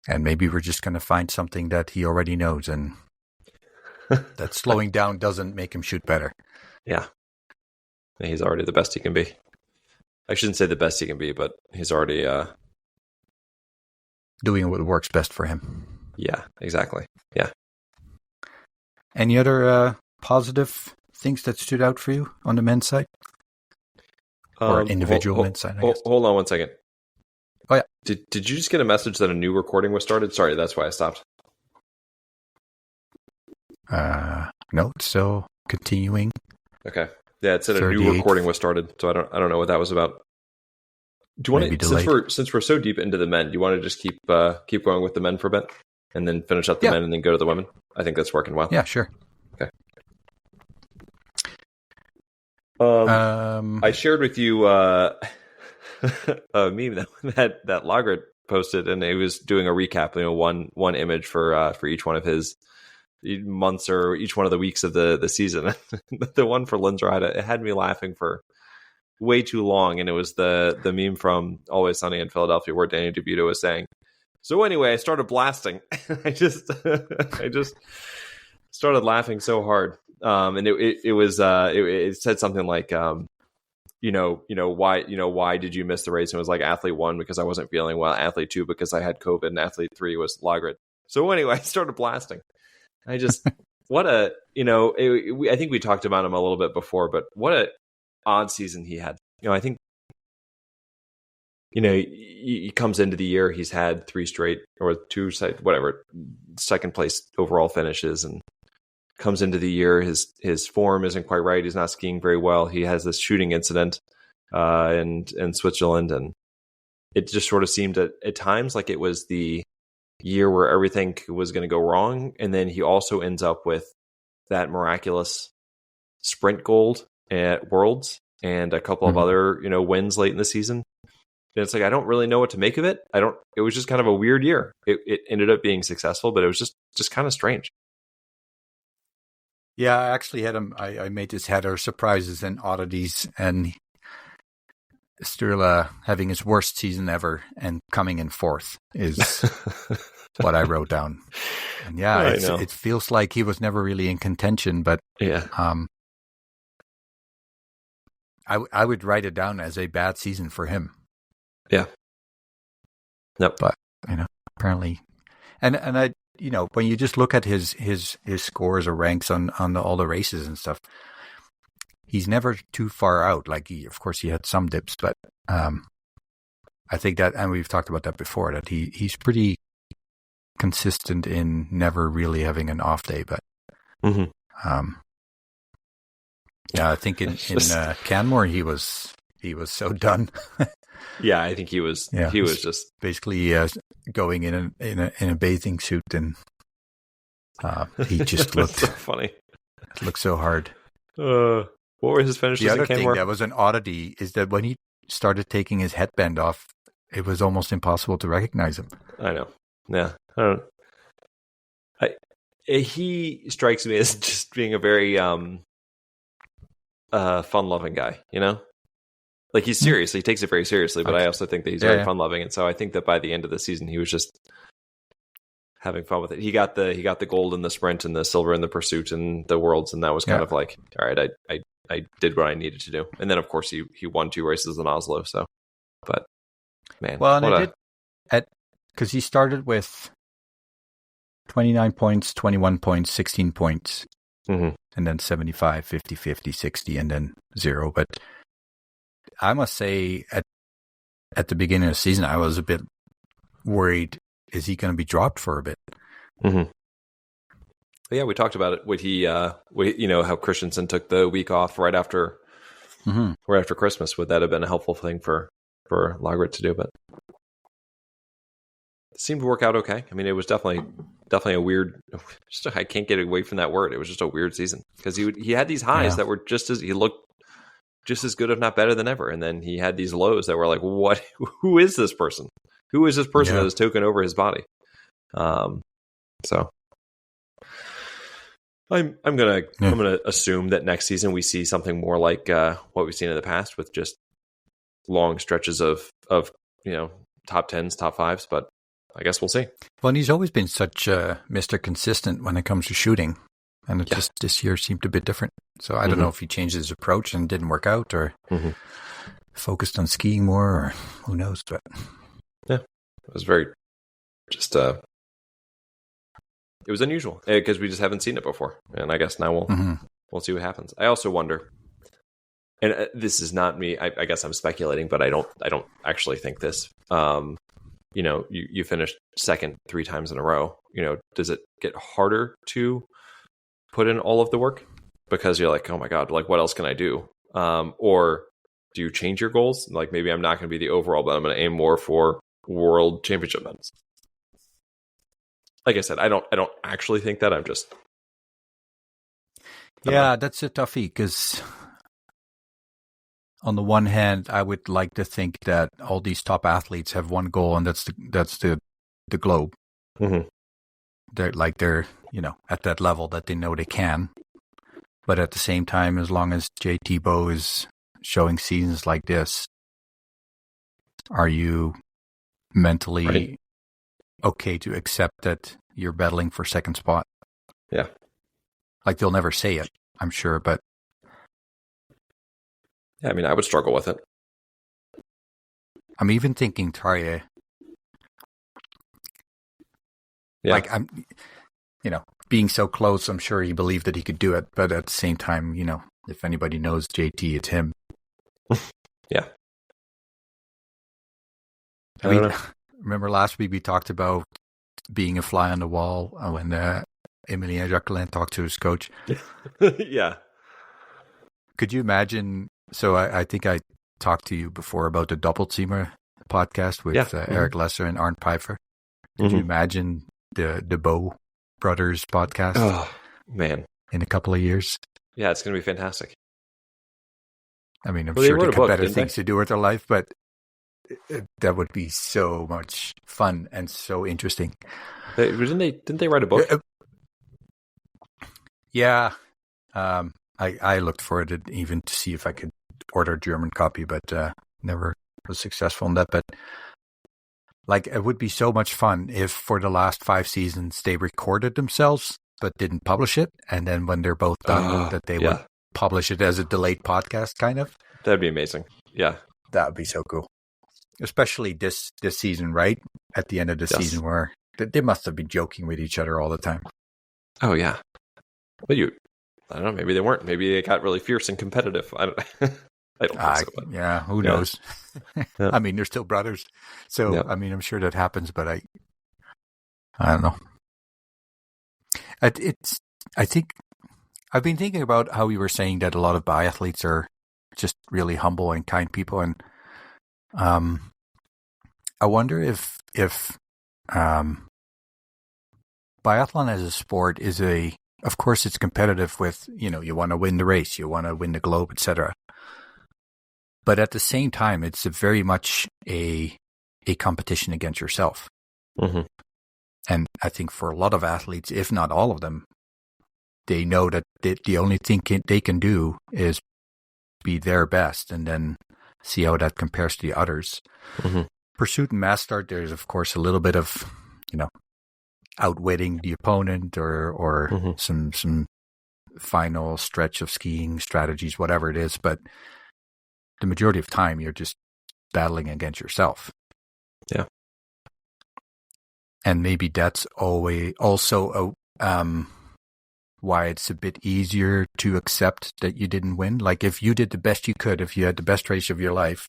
And maybe we're just going to find something that he already knows, and that slowing down doesn't make him shoot better. Yeah. He's already the best he can be. I shouldn't say the best he can be, but he's already doing what works best for him. Yeah, exactly. Yeah. Any other positive things that stood out for you on the men's side? Or individual men's side, I guess. Hold on one second. Oh, yeah. Did you just get a message that a new recording was started? Sorry, that's why I stopped. No, it's still continuing. Okay. Yeah, it said a new recording was started, so I don't know what that was about. Do you want to, since we're so deep into the men, do you want to just keep going with the men for a bit and then finish up the men and then go to the women? I think that's working well. Yeah, sure. Okay. I shared with you a meme that Laegreid posted, and it was doing a recap. One image for each one of his months or each one of the weeks of the season. The one for Lindner, it had me laughing for way too long, and it was the meme from Always Sunny in Philadelphia where Danny DeVito was saying, "So anyway, I started blasting." I just started laughing so hard. And it said something like, why did you miss the race? And it was like athlete 1 because I wasn't feeling well, athlete 2 because I had COVID, and athlete 3 was Laegreid. So anyway, I started blasting. I just I think we talked about him a little bit before, but what a odd season he had. I think he comes into the year, he's had 3 straight or 2 second place overall finishes, and comes into the year, his form isn't quite right. He's not skiing very well. He has this shooting incident in Switzerland, and it just sort of seemed at times like it was the year where everything was going to go wrong. And then he also ends up with that miraculous sprint gold at Worlds and a couple of other wins late in the season. And it's like, I don't really know what to make of it. It was just kind of a weird year. It ended up being successful, but it was just kind of strange. Yeah, I actually had him. I made this header, surprises and oddities, and Sturla having his worst season ever and coming in 4th is what I wrote down. And yeah, it feels like he was never really in contention, but yeah, I would write it down as a bad season for him. Yeah. Yep. But apparently, and I. When you just look at his scores or ranks on all the races and stuff, he's never too far out. Like of course he had some dips, but I think that, and we've talked about that before, that he's pretty consistent in never really having an off day. But I think in Canmore he was so done. Yeah, I think he was. Yeah, he was just basically going in a bathing suit, and he just looked so funny. Looked so hard. What were his finishes? The other thing that was an oddity is that when he started taking his headband off, it was almost impossible to recognize him. I know. Yeah, I don't. He strikes me as just being a very fun-loving guy. Like he's serious. He takes it very seriously, but I also think that he's very fun-loving, and so I think that by the end of the season, he was just having fun with it. He got the gold in the sprint and the silver in the pursuit and the Worlds, and that was kind of like, all right, I did what I needed to do. And then of course he won 2 races in Oslo. So, but man, well, and because he started with 29 points, 21 points, 16 points, and then 75, 50, 50, 60, and then 0. But I must say, at the beginning of the season, I was a bit worried. Is he going to be dropped for a bit? Yeah, we talked about it. Would he? How Christensen took the week off right after Christmas. Would that have been a helpful thing for Laegreid to do? But it seemed to work out okay. I mean, it was definitely a weird. I can't get away from that word. It was just a weird season because he had these highs that were he looked just as good, if not better than ever. And then he had these lows that were like, what, who is this person? Who is this person that has taken over his body? So I'm gonna assume that next season we see something more like what we've seen in the past, with just long stretches of top 10s, top 5s. But I guess we'll see. Well, and he's always been such Mr. Consistent when it comes to shooting, and it just this year seemed a bit different. So I don't know if he changed his approach and didn't work out, or focused on skiing more, or who knows. But yeah, it was very just it was unusual because we just haven't seen it before, and I guess now we'll see what happens. I also wonder, and this is not me. I guess I'm speculating, but I don't actually think this. You finished second 3 times in a row. Does it get harder to put in all of the work because you're like, oh my God, like what else can I do? Or do you change your goals? Like maybe I'm not going to be the overall, but I'm going to aim more for world championship medals. Like I said, I don't actually think that. I'm just. Yeah, that's a toughie because on the one hand, I would like to think that all these top athletes have one goal, and that's the globe. They're at that level that they know they can. But at the same time, as long as Tarjei Boe is showing seasons like this, are you mentally okay to accept that you're battling for second spot? Yeah. Like they'll never say it, I'm sure, but Yeah, I mean, I would struggle with it. I'm even thinking Tarjei. Yeah. Like, I'm, being so close, I'm sure he believed that he could do it. But at the same time, if anybody knows JT, it's him. Yeah. I mean, remember last week we talked about being a fly on the wall when Emilien Jacquelin talked to his coach. Yeah. Could you imagine? So I think I talked to you before about the Doppelzimmer podcast with Eric Lesser and Arndt Pfeiffer. Could you imagine the Boe brothers podcast? Oh, man. In a couple of years? Yeah, it's going to be fantastic. I mean, I'm sure they got better things to do with their life, but that would be so much fun and so interesting. Didn't they write a book? Yeah. I looked for it even to see if I could order a German copy, but never was successful in that. But like, it would be so much fun if for the last 5 seasons they recorded themselves but didn't publish it, and then when they're both done, that they would publish it as a delayed podcast, kind of. That'd be amazing. Yeah, that would be so cool. Especially this season, right? At the end of the season, where they must have been joking with each other all the time. Oh yeah, but I don't know. Maybe they weren't. Maybe they got really fierce and competitive. I don't. I don't think so. But, yeah, who knows? Yeah. I mean, they're still brothers, so I mean, I'm sure that happens. But I don't know. I think I've been thinking about how you were saying that a lot of biathletes are just really humble and kind people, and I wonder if biathlon as a sport is of course it's competitive with, you want to win the race, you want to win the globe, etc. But at the same time, it's very much a competition against yourself. Mm-hmm. And I think for a lot of athletes, if not all of them, they know that the only thing they can do is be their best and then see how that compares to the others. Mm-hmm. Pursuit and mass start, there's of course a little bit of, outwitting the opponent or some final stretch of skiing strategies, whatever it is. But the majority of time, you're just battling against yourself. Yeah. And maybe that's also why it's a bit easier to accept that you didn't win. Like, if you did the best you could, if you had the best race of your life,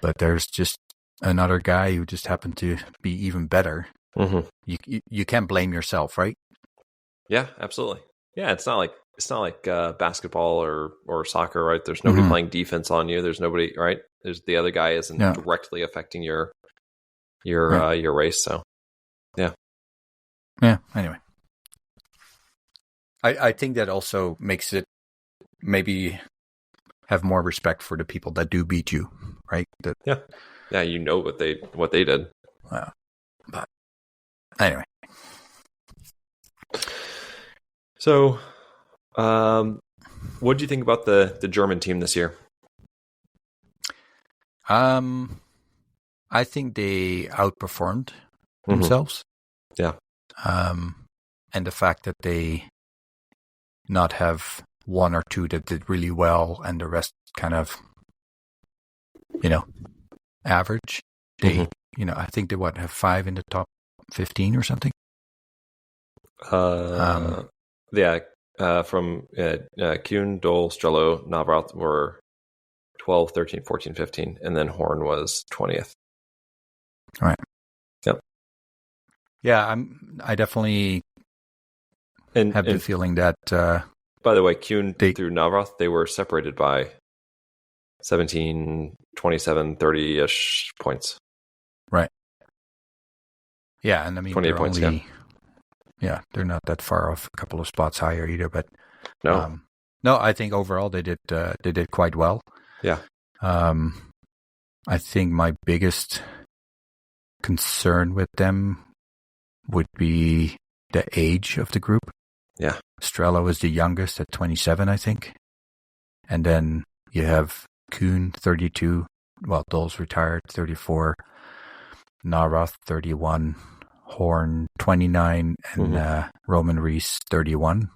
but there's just another guy who just happened to be even better, you can't blame yourself, right? Yeah, absolutely. Yeah, it's not like basketball or soccer, right? There's nobody playing defense on you. There's nobody, right? There's the other guy isn't directly affecting your race. So, yeah. Anyway, I think that also makes it maybe have more respect for the people that do beat you, right? Yeah, what they did. But anyway, so what do you think about the German team this year? I think they outperformed themselves. Yeah. And the fact that they not have one or two that did really well and the rest kind of, average. They, I think they have 5 in the top 15 or something. From Kuhn, Dole, Strello, Navrath were 12, 13, 14, 15, and then Horn was 20th. All right. Yep. Yeah, I definitely have the feeling that. By the way, Kuhn through Navrath, they were separated by 17, 27, 30-ish points. Right. Yeah, and I mean 28 points. They're not that far off. A couple of spots higher either, but no, I think overall they did quite well. Yeah. I think my biggest concern with them would be the age of the group. Yeah. Strella was the youngest at 27, I think. And then you have Kuhn, 32. Well, Dole's retired, 34. Navrath, 31. Horn, 29. And Roman Rees, 31.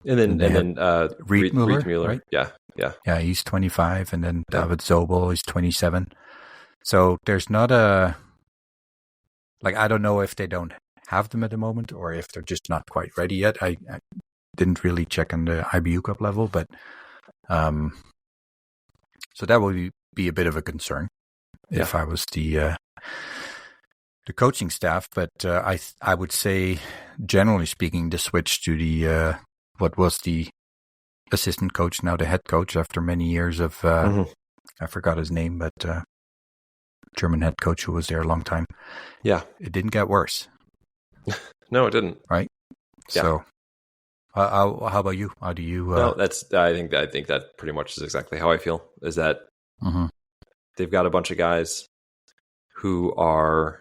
And then Riedmuller, right? Yeah, he's 25, and then David Zobel is 27. So there's not a I don't know if they don't have them at the moment or if they're just not quite ready yet. I didn't really check on the IBU Cup level, but so that would be a bit of a concern if I was the coaching staff. But I would say, generally speaking, the switch to the what was the assistant coach, now the head coach, after many years of I forgot his name, but German head coach who was there a long time. Yeah, it didn't get worse. No, it didn't. Right. Yeah. So, how about you? How do you? No, I think that pretty much is exactly how I feel. Is that they've got a bunch of guys who are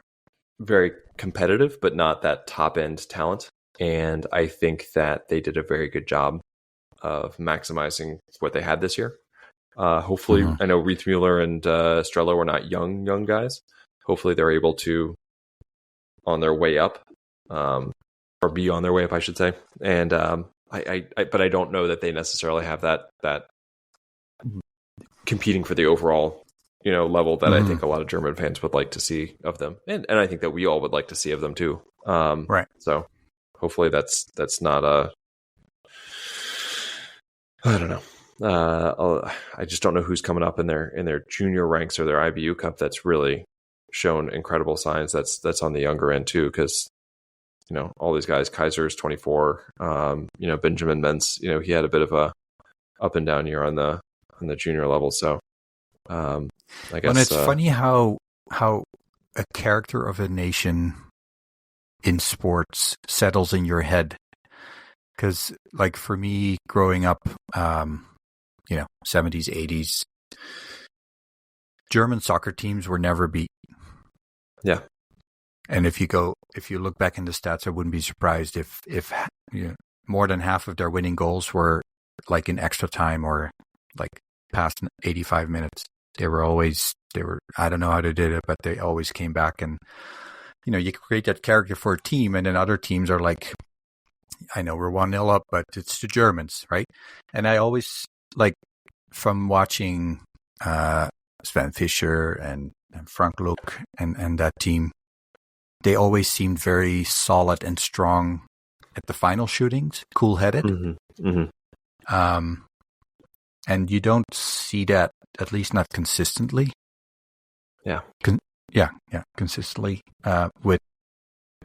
very competitive, but not that top end talent. And I think that they did a very good job of maximizing what they had this year. Hopefully, I know Riedmuller and Sturla were not young guys. Hopefully, they're able to, on their way up, or be on their way up, I should say. And but I don't know that they necessarily have that competing for the overall, level that I think a lot of German fans would like to see of them, and I think that we all would like to see of them too. Right. So hopefully that's not a. I don't know. I just don't know who's coming up in their junior ranks or their IBU Cup that's really shown incredible signs. That's on the younger end too, because all these guys. Kaiser's 24. Benjamin Mentz. He had a bit of a up and down year on the junior level. So I guess. And it's funny how a character of a nation in sports settles in your head. Because, for me, growing up, 70s, 80s, German soccer teams were never beat. Yeah. And if you look back in the stats, I wouldn't be surprised if more than half of their winning goals were in extra time or past 85 minutes. They were I don't know how they did it, but they always came back. And, you create that character for a team, and then other teams are I know we're 1-0 up, but it's the Germans, right? And I always, from watching Sven Fischer and Frank Luck and that team, they always seemed very solid and strong at the final shootings, cool-headed. And you don't see that, at least not consistently. Yeah. Consistently with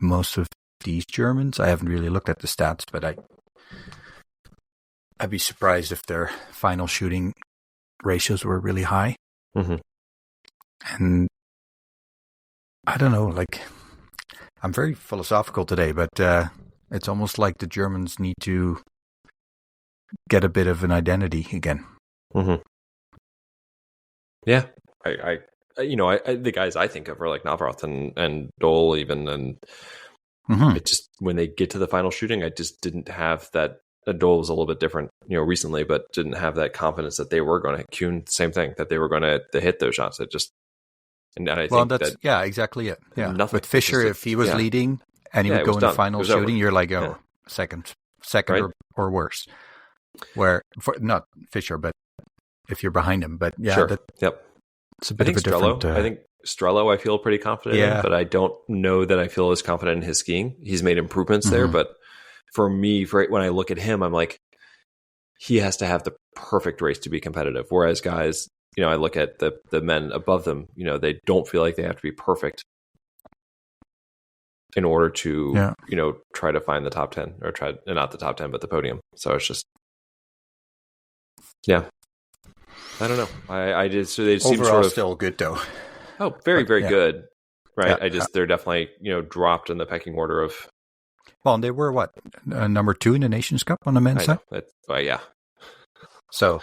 most of these Germans. I haven't really looked at the stats, but I'd be surprised if their final shooting ratios were really high. And I don't know, I'm very philosophical today, but it's almost like the Germans need to get a bit of an identity again. Yeah, I the guys I think of are like Navrath and Dole even, and it just, when they get to the final shooting, I just didn't have that. Dole was a little bit different, recently, but didn't have that confidence that they were going to. Kuhn, same thing, that they were going to hit those shots. It just, and I think that's exactly it. Yeah, nothing. With Fischer, if he was leading and he would go in the final shooting, you're like, second right? or worse. Not Fischer, but if you're behind him, but sure. It's a bit of a different. I think Strello, I feel pretty confident in, but I don't know that I feel as confident in his skiing. He's made improvements there, but for me, when I look at him, I'm like, he has to have the perfect race to be competitive. Whereas guys, I look at the men above them, they don't feel like they have to be perfect in order to, try to find the top 10 or not the top 10, but the podium. So it's just, I don't know. I just, so they seem overall sort of still good though. Oh, very, very good. Right. They're definitely, dropped in the pecking order of. Well, and they were what? Number 2 in the Nations Cup on the men's side? Yeah. So.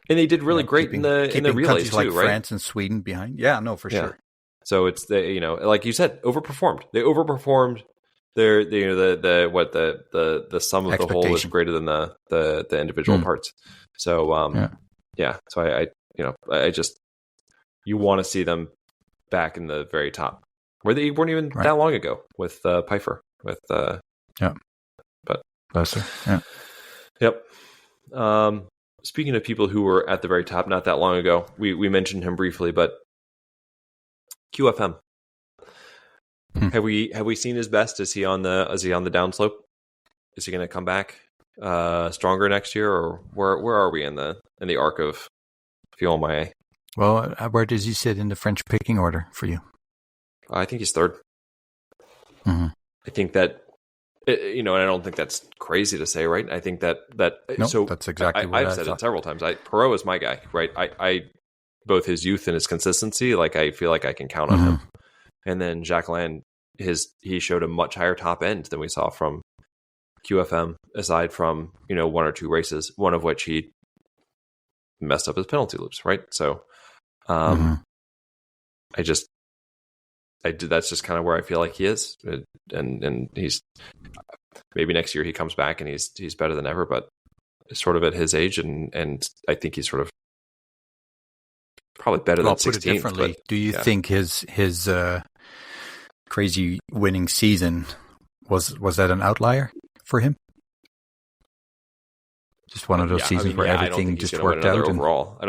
And they did really great in the relays too, like right? France and Sweden behind. Yeah, no, for sure. So it's like you said, overperformed. They overperformed. The sum of the whole is greater than the individual parts. So So I just, you want to see them back in the very top where they weren't even that long ago with Pfeiffer but Bless her. Yeah. Yep. Speaking of people who were at the very top not that long ago, we mentioned him briefly, but QFM. Have we seen his best? Is he on the downslope? Is he going to come back stronger next year, or where are we in the arc of Fillon Maillet? Well, where does he sit in the French picking order for you? I think he's third. Mm-hmm. I think that, and I don't think that's crazy to say, right? I think that so that's exactly what I've said it several times. Perrot is my guy, right? I both his youth and his consistency, like I feel like I can count on him. And then Jacquelin, he showed a much higher top end than we saw from QFM, aside from one or two races, one of which he messed up his penalty loops, right? So, that's just kind of where I feel like he is, and he's maybe next year he comes back and he's better than ever, but sort of at his age, and I think he's sort of probably better than 16th. Put it differently, do you think his crazy winning season was that an outlier for him? Just one of those seasons where everything just worked out. Overall,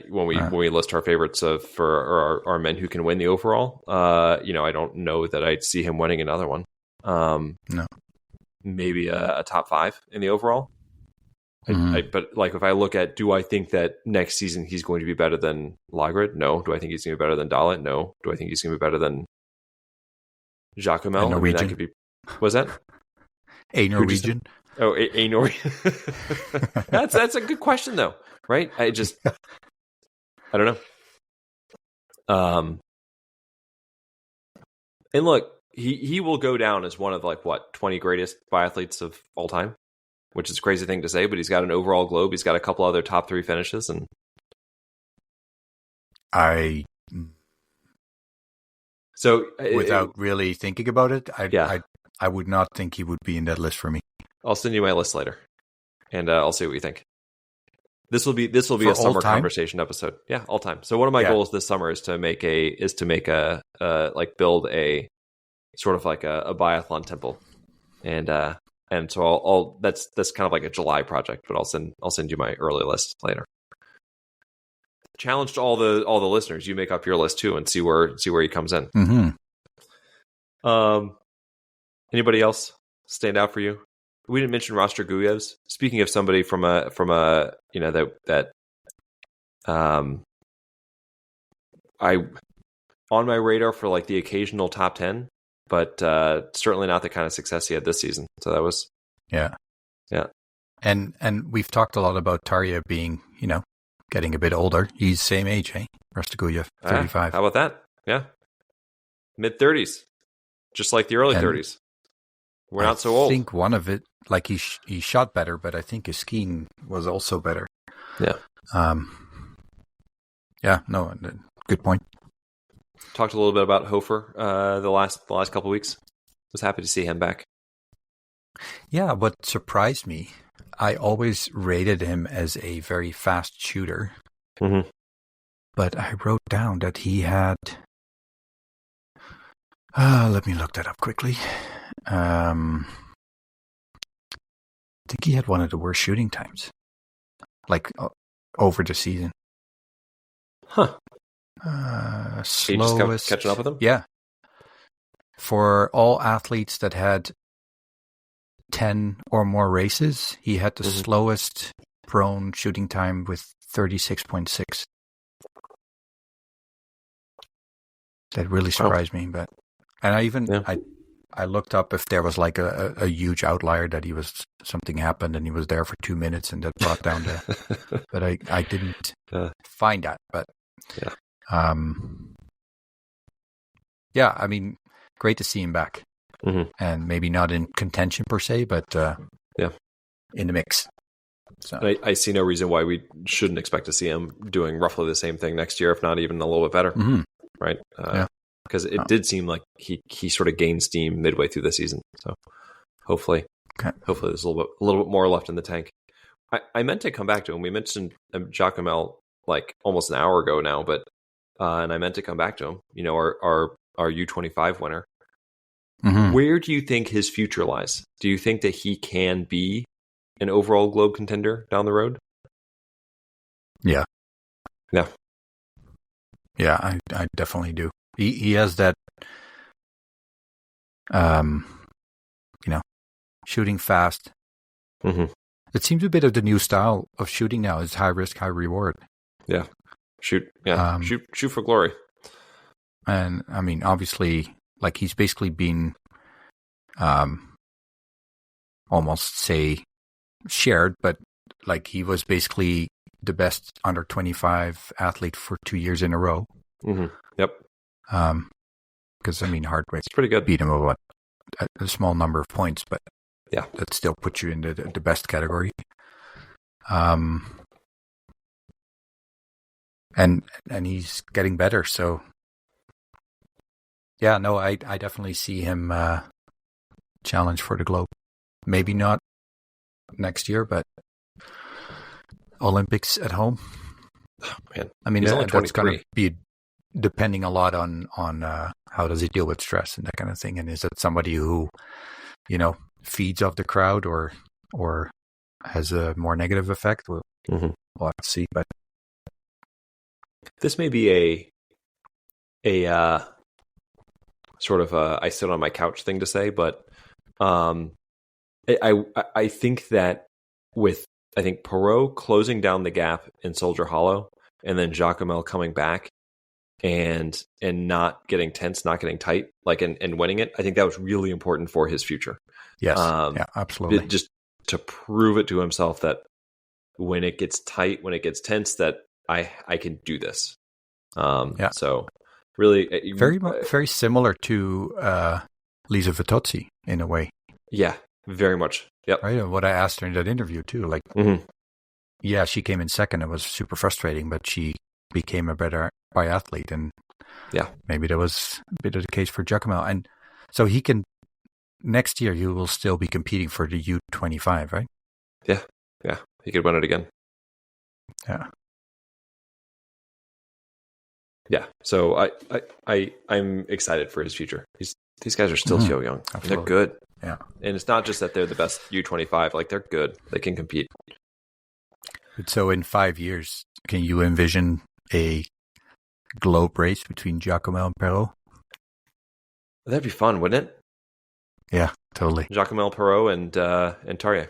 when we list our favorites for our men who can win the overall, I don't know that I'd see him winning another one. No, maybe a top 5 in the overall. But like if I look at, do I think that next season he's going to be better than Laegreid? No. Do I think he's going to be better than Dahle? No. Do I think he's going to be better than Giacomel? Norwegian. That could be. Was that a Norwegian? Oh, a Norwegian. That's a good question though, right? I don't know. And look, he will go down as one of 20 greatest biathletes of all time, which is a crazy thing to say, but he's got an overall globe. He's got a couple other top 3 finishes, and so without really thinking about it, I would not think he would be in that list for me. I'll send you my list later, and I'll see what you think. This will be a summer conversation episode. Yeah, all time. So one of my goals this summer is to build a sort of like a biathlon temple, and so I'll that's kind of like a July project, but I'll send you my early list later. Challenge to all the listeners, you make up your list too and see where he comes in. Anybody else stand out for you? We didn't mention Roster Guyevs. Speaking of somebody from a that I on my radar for the occasional top 10, but certainly not the kind of success he had this season. So that was yeah. And we've talked a lot about Tarjei being getting a bit older. He's same age, Roster Guyev, 35. How about that? Yeah, mid-30s, just like the early 30s. We're not so old. I think one of it, he shot better, but I think his skiing was also better. Yeah. No, good point. Talked a little bit about Hofer the last couple of weeks. Was happy to see him back. Yeah, what surprised me, I always rated him as a very fast shooter. But I wrote down that he had... let me look that up quickly. I think he had one of the worst shooting times, over the season. Huh. Slowest. You just kept catching up with him? Yeah. For all athletes that had 10 or more races, he had the slowest prone shooting time with 36.6. That really surprised me, but I looked up if there was a huge outlier that something happened and he was there for 2 minutes and that brought down the, but I didn't find that, but I mean, great to see him back, and maybe not in contention per se, but in the mix. So I see no reason why we shouldn't expect to see him doing roughly the same thing next year, if not even a little bit better, right? Because it did seem like he sort of gained steam midway through the season. So hopefully there's a little bit more left in the tank. I meant to come back to him. We mentioned Giacomel almost an hour ago now, but and I meant to come back to him. Our U25 winner. Mm-hmm. Where do you think his future lies? Do you think that he can be an overall globe contender down the road? Yeah. Yeah. Yeah, I definitely do. He has that, shooting fast. Mm-hmm. It seems a bit of the new style of shooting now. Is high risk, high reward. Yeah. Shoot for glory. And I mean, obviously, like he's basically been, almost say shared, but like he was basically the best under 25 athlete for 2 years in a row. Mm-hmm. Yep. Because I mean, Hardwick It's pretty good. beat him over a small number of points, but yeah, that still puts you in the best category. And he's getting better. So yeah, no, I definitely see him challenge for the globe. Maybe not next year, but Olympics at home. Oh, man. I mean, he's only 23. That's going to be depending a lot on how does he deal with stress and that kind of thing. And is it somebody who, feeds off the crowd or has a more negative effect? We'll have to see. But this may be a sort of a I sit on my couch thing to say, but I think that with Perrot closing down the gap in Soldier Hollow and then Giacomel coming back and not getting tense, not getting tight, like and winning it, I think that was really important for his future. Yes, yeah, absolutely. Just to prove it to himself that when it gets tight, when it gets tense, that I can do this. So really, very similar to Lisa Vitozzi in a way. Yeah, very much. Yep. Right. And what I asked her in that interview too, like, yeah, she came in second. It was super frustrating, but she became a better biathlete, and yeah, maybe that was a bit of the case for Giacomel. And so he can next year. You will still be competing for the U25, right? Yeah, he could win it again. Yeah. So I'm excited for his future. These guys are still so young. Absolutely. They're good. Yeah. And it's not just that they're the best U25, like they're good. They can compete. So in 5 years, can you envision a globe race between Giacomel and Perrot? That'd be fun, wouldn't it? Yeah, totally. Giacomel, Perrot, and Tarjei.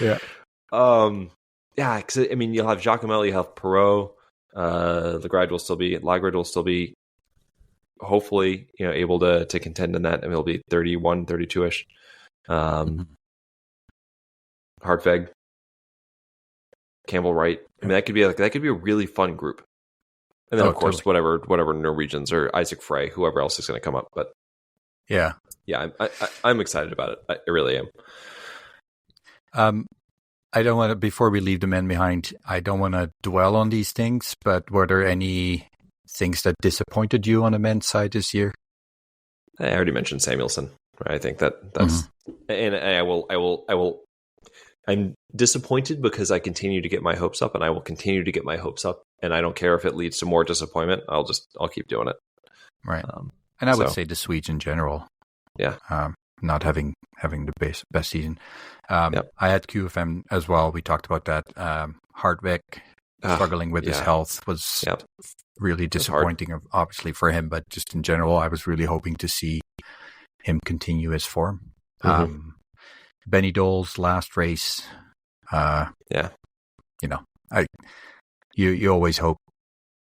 Yeah. Yeah, because I mean, you'll have Giacomel, you have Perrot. Laegreid will still be hopefully able to contend in that. I mean, he'll be 31, 32-ish. Hartweg, Campbell Wright. I mean, that could be a really fun group. And then of course totally. whatever Norwegians or Isaac Frey, whoever else is going to come up. But yeah, I'm excited about it. I really am. I don't want to, before we leave the men behind, I don't want to dwell on these things, but were there any things that disappointed you on the men's side this year? I already mentioned Samuelsson. Right? I think that's, and I will, I'm disappointed because I continue to get my hopes up, and I will continue to get my hopes up, and I don't care if it leads to more disappointment. I'll keep doing it. Right. And I would say the Swedes in general. Yeah. Not having the best season. I had QFM as well. We talked about that. Hardwick struggling with his health was really disappointing, obviously for him, but just in general, I was really hoping to see him continue his form. Benny Dole's last race. You always hope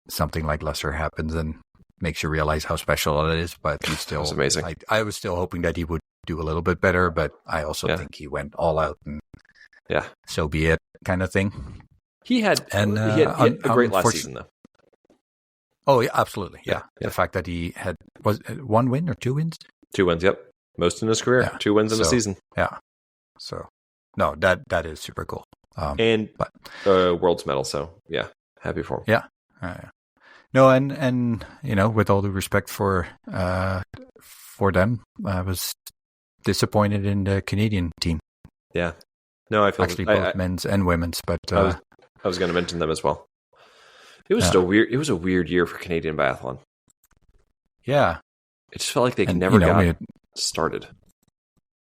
something like lesser happens and makes you realize how special it is, but he still was amazing. I was still hoping that he would do a little bit better, but I also think he went all out and so be it kind of thing. He had a great last season though. Oh yeah, absolutely. Yeah. The fact that he had was it 1 win or 2 wins? 2 wins, yep. Most in his career. Yeah. 2 wins in a season. Yeah. So no, that is super cool. And world's medal, so yeah, happy for him. Yeah. No, and with all due respect for them, I was disappointed in the Canadian team. Yeah. No, I feel actually both men's and women's, but I was going to mention them as well. It was just it was a weird year for Canadian biathlon. Yeah. It just felt like they never got started.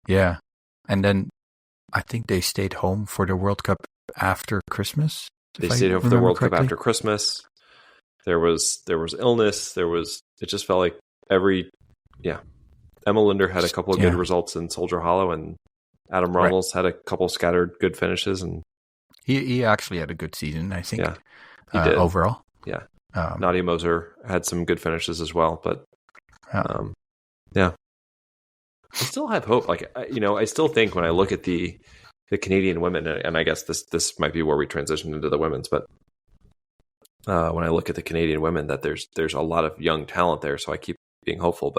Yeah. And then I think they stayed home for the World Cup after Christmas. They stayed home for the World Cup after Christmas. There was illness. It just felt like Emma Linder had a couple of good results in Soldier Hollow, and Adam Runnels had a couple scattered good finishes, and he actually had a good season, I think. Yeah, he did overall. Yeah, Nadia Moser had some good finishes as well, but I still have hope. Like I still think when I look at the Canadian women, and I guess this might be where we transition into the women's, but when I look at the Canadian women, that there's a lot of young talent there, so I keep being hopeful.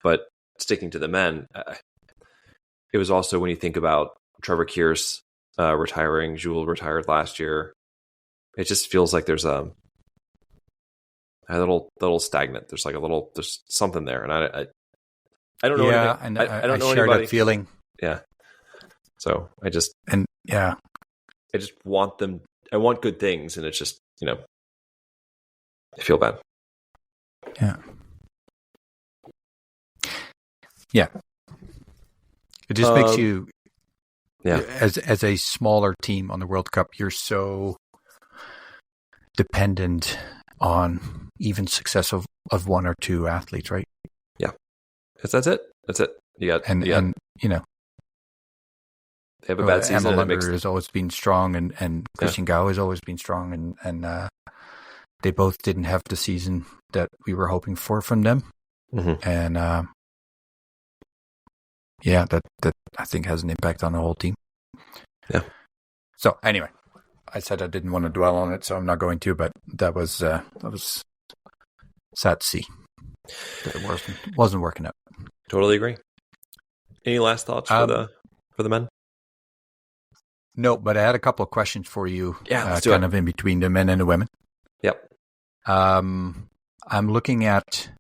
But sticking to the men, it was also when you think about Trevor Kearse retiring, Jules retired last year. It just feels like there's a little stagnant. There's something there, and I don't know. Yeah, anything. and I don't know share anybody. That feeling. Yeah. So I just want them. I want good things, and it's just I feel bad. Yeah. Yeah. It just makes you, as a smaller team on the World Cup, you're so dependent on even success of one or two athletes, right? Yeah. That's it. You got, and they have a bad season. Emma Linder has always been strong, and Christian Gau has always been strong, and they both didn't have the season that we were hoping for from them. Mm-hmm. And that I think has an impact on the whole team. Yeah. So anyway, I said I didn't want to dwell on it, so I'm not going to. But that was sad to see that it wasn't working out. Totally agree. Any last thoughts for the men? No, but I had a couple of questions for you. Yeah, let's do kind it. of in between the men and the women. Yep. I'm looking at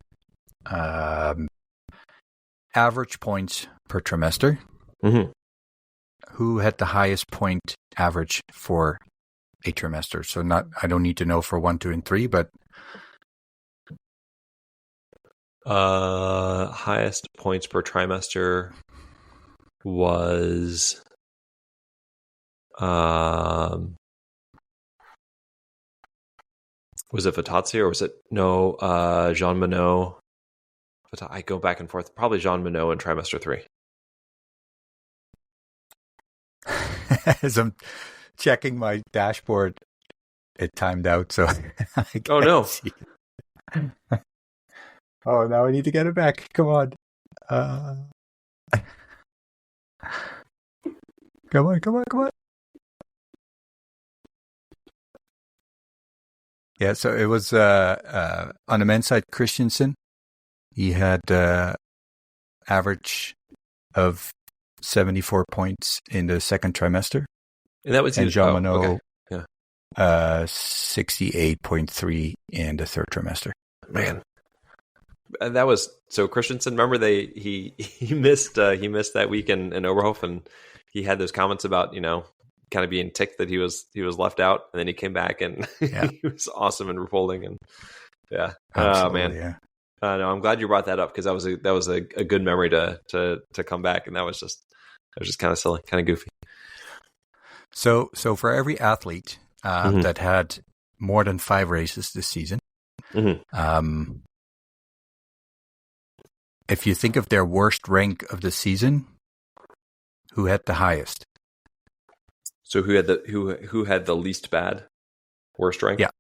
average points per trimester. Mm-hmm. Who had the highest point average for a trimester? So I don't need to know for 1, 2, and 3, but highest points per trimester was it Fatazzi or was it Jean Monod? I go back and forth. Probably Jean Monod in trimester 3. As I'm checking my dashboard, it timed out. So I oh no! See. Oh, now I need to get it back. Come on. Come on. Yeah, so it was on the men's side, Christensen. He had average of 74 points in the second trimester. And that was Jean Monod, okay. Yeah. 68.3 in the third trimester. Man. And that was so Christensen. Remember he missed that week in Oberhof, and he had those comments about kind of being ticked that he was left out, and then he came back and he was awesome in refolding, and oh man, yeah. No, I'm glad you brought that up because that was a good memory to come back, and that was just kind of silly, kind of goofy. So for every athlete that had more than 5 races this season, if you think of their worst rank of the season, who had the highest? So who had the least bad worst rank? Yeah.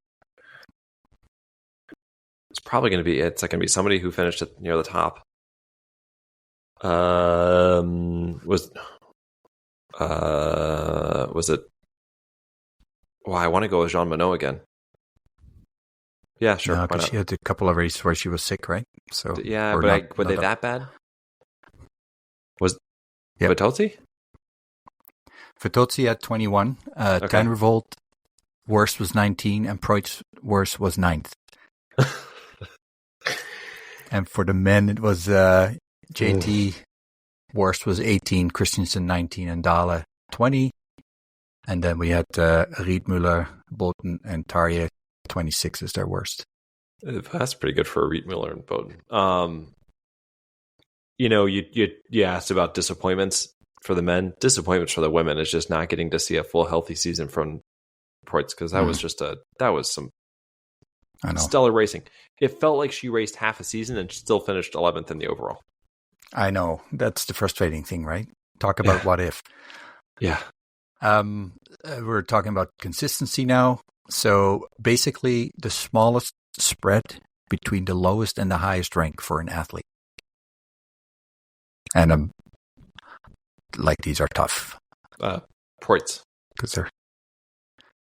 It's probably going to be somebody who finished near the top. Was it? Well, I want to go with Jean Monod again. Yeah, sure. No, because she had a couple of races where she was sick, right? So yeah, but were they that bad? Was Fatozzi? Fatozzi had 21. Ten Revolt worst was 19, and Preutz worst was 9th. And for the men, it was JT worst was 18, Christensen 19, and Dahle 20. And then we had Riedmüller, Bolton, and Tarjei 26 is their worst. That's pretty good for Reed Miller and Bowden. You asked about disappointments for the men. Disappointments for the women is just not getting to see a full healthy season from Preutz, because that was some stellar racing. It felt like she raced half a season and still finished 11th in the overall. I know. That's the frustrating thing, right? Talk about what if. Yeah. We're talking about consistency now. So basically the smallest spread between the lowest and the highest rank for an athlete. And these are tough. Preutz. Because they're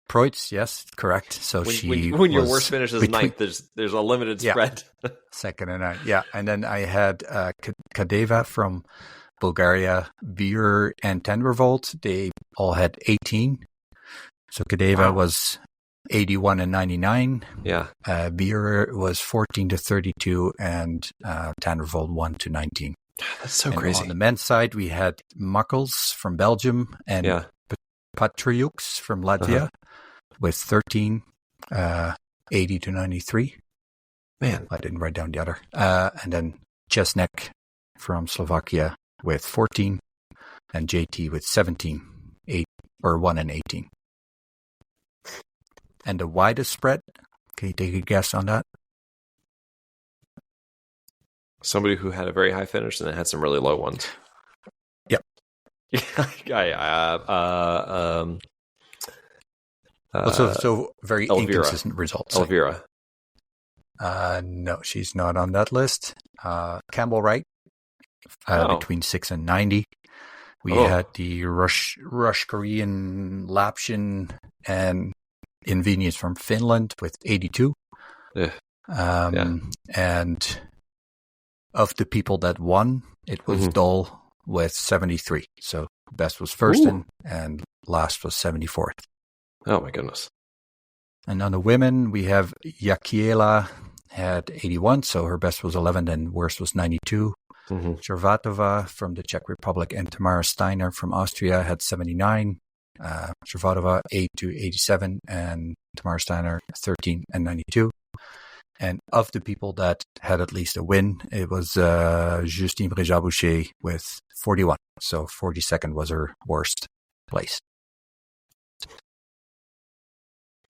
Preutz, yes, correct. So when your worst finish is ninth, there's a limited spread. Second and ninth, yeah. And then I had Kadeva from Bulgaria, Beer and Tendervold. They all had 18. So Kadeva was 81 and 99. Yeah. Beer was 14 to 32, and Tendervold 1 to 19. That's so crazy. On the men's side, we had Muckles from Belgium and Patriuks from Latvia with 13, 80 to 93. Man. I didn't write down the other. And then Česnek from Slovakia with 14, and JT with 17, 1 and 18. And the widest spread, can you take a guess on that? Somebody who had a very high finish and then had some really low ones. Yep. So very inconsistent results. Elvira. No, she's not on that list. Campbell Wright, between 6 and 90. We had the Rush Korean Lapshin and Invenius from Finland with 82. And of the people that won, it was Dole with 73. So best was first and last was 74th. Oh my goodness. And on the women, we have Jacquelin had 81, so her best was 11 and worst was 92. Chervatova from the Czech Republic and Tamara Steiner from Austria had 79. Chervatova 8 to 87 and Tamara Steiner 13 and 92. And of the people that had at least a win, it was Justine Bréjat-Boucher with 41. So 42nd was her worst place.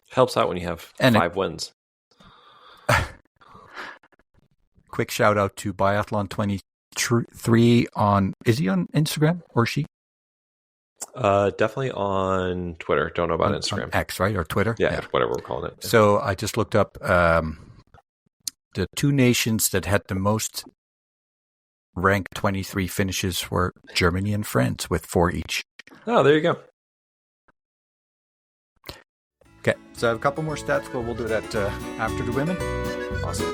Helps out when you have 5 wins. Quick shout out to Biathlon 23 on, is he on Instagram or she? Definitely on Twitter. Don't know about Instagram. On X, right? Or Twitter? Yeah, whatever we're calling it. So I just looked up the two nations that had the most ranked 23 finishes were Germany and France with 4 each. Oh, there you go. Okay, so I have a couple more stats, but we'll do that after the women. Awesome.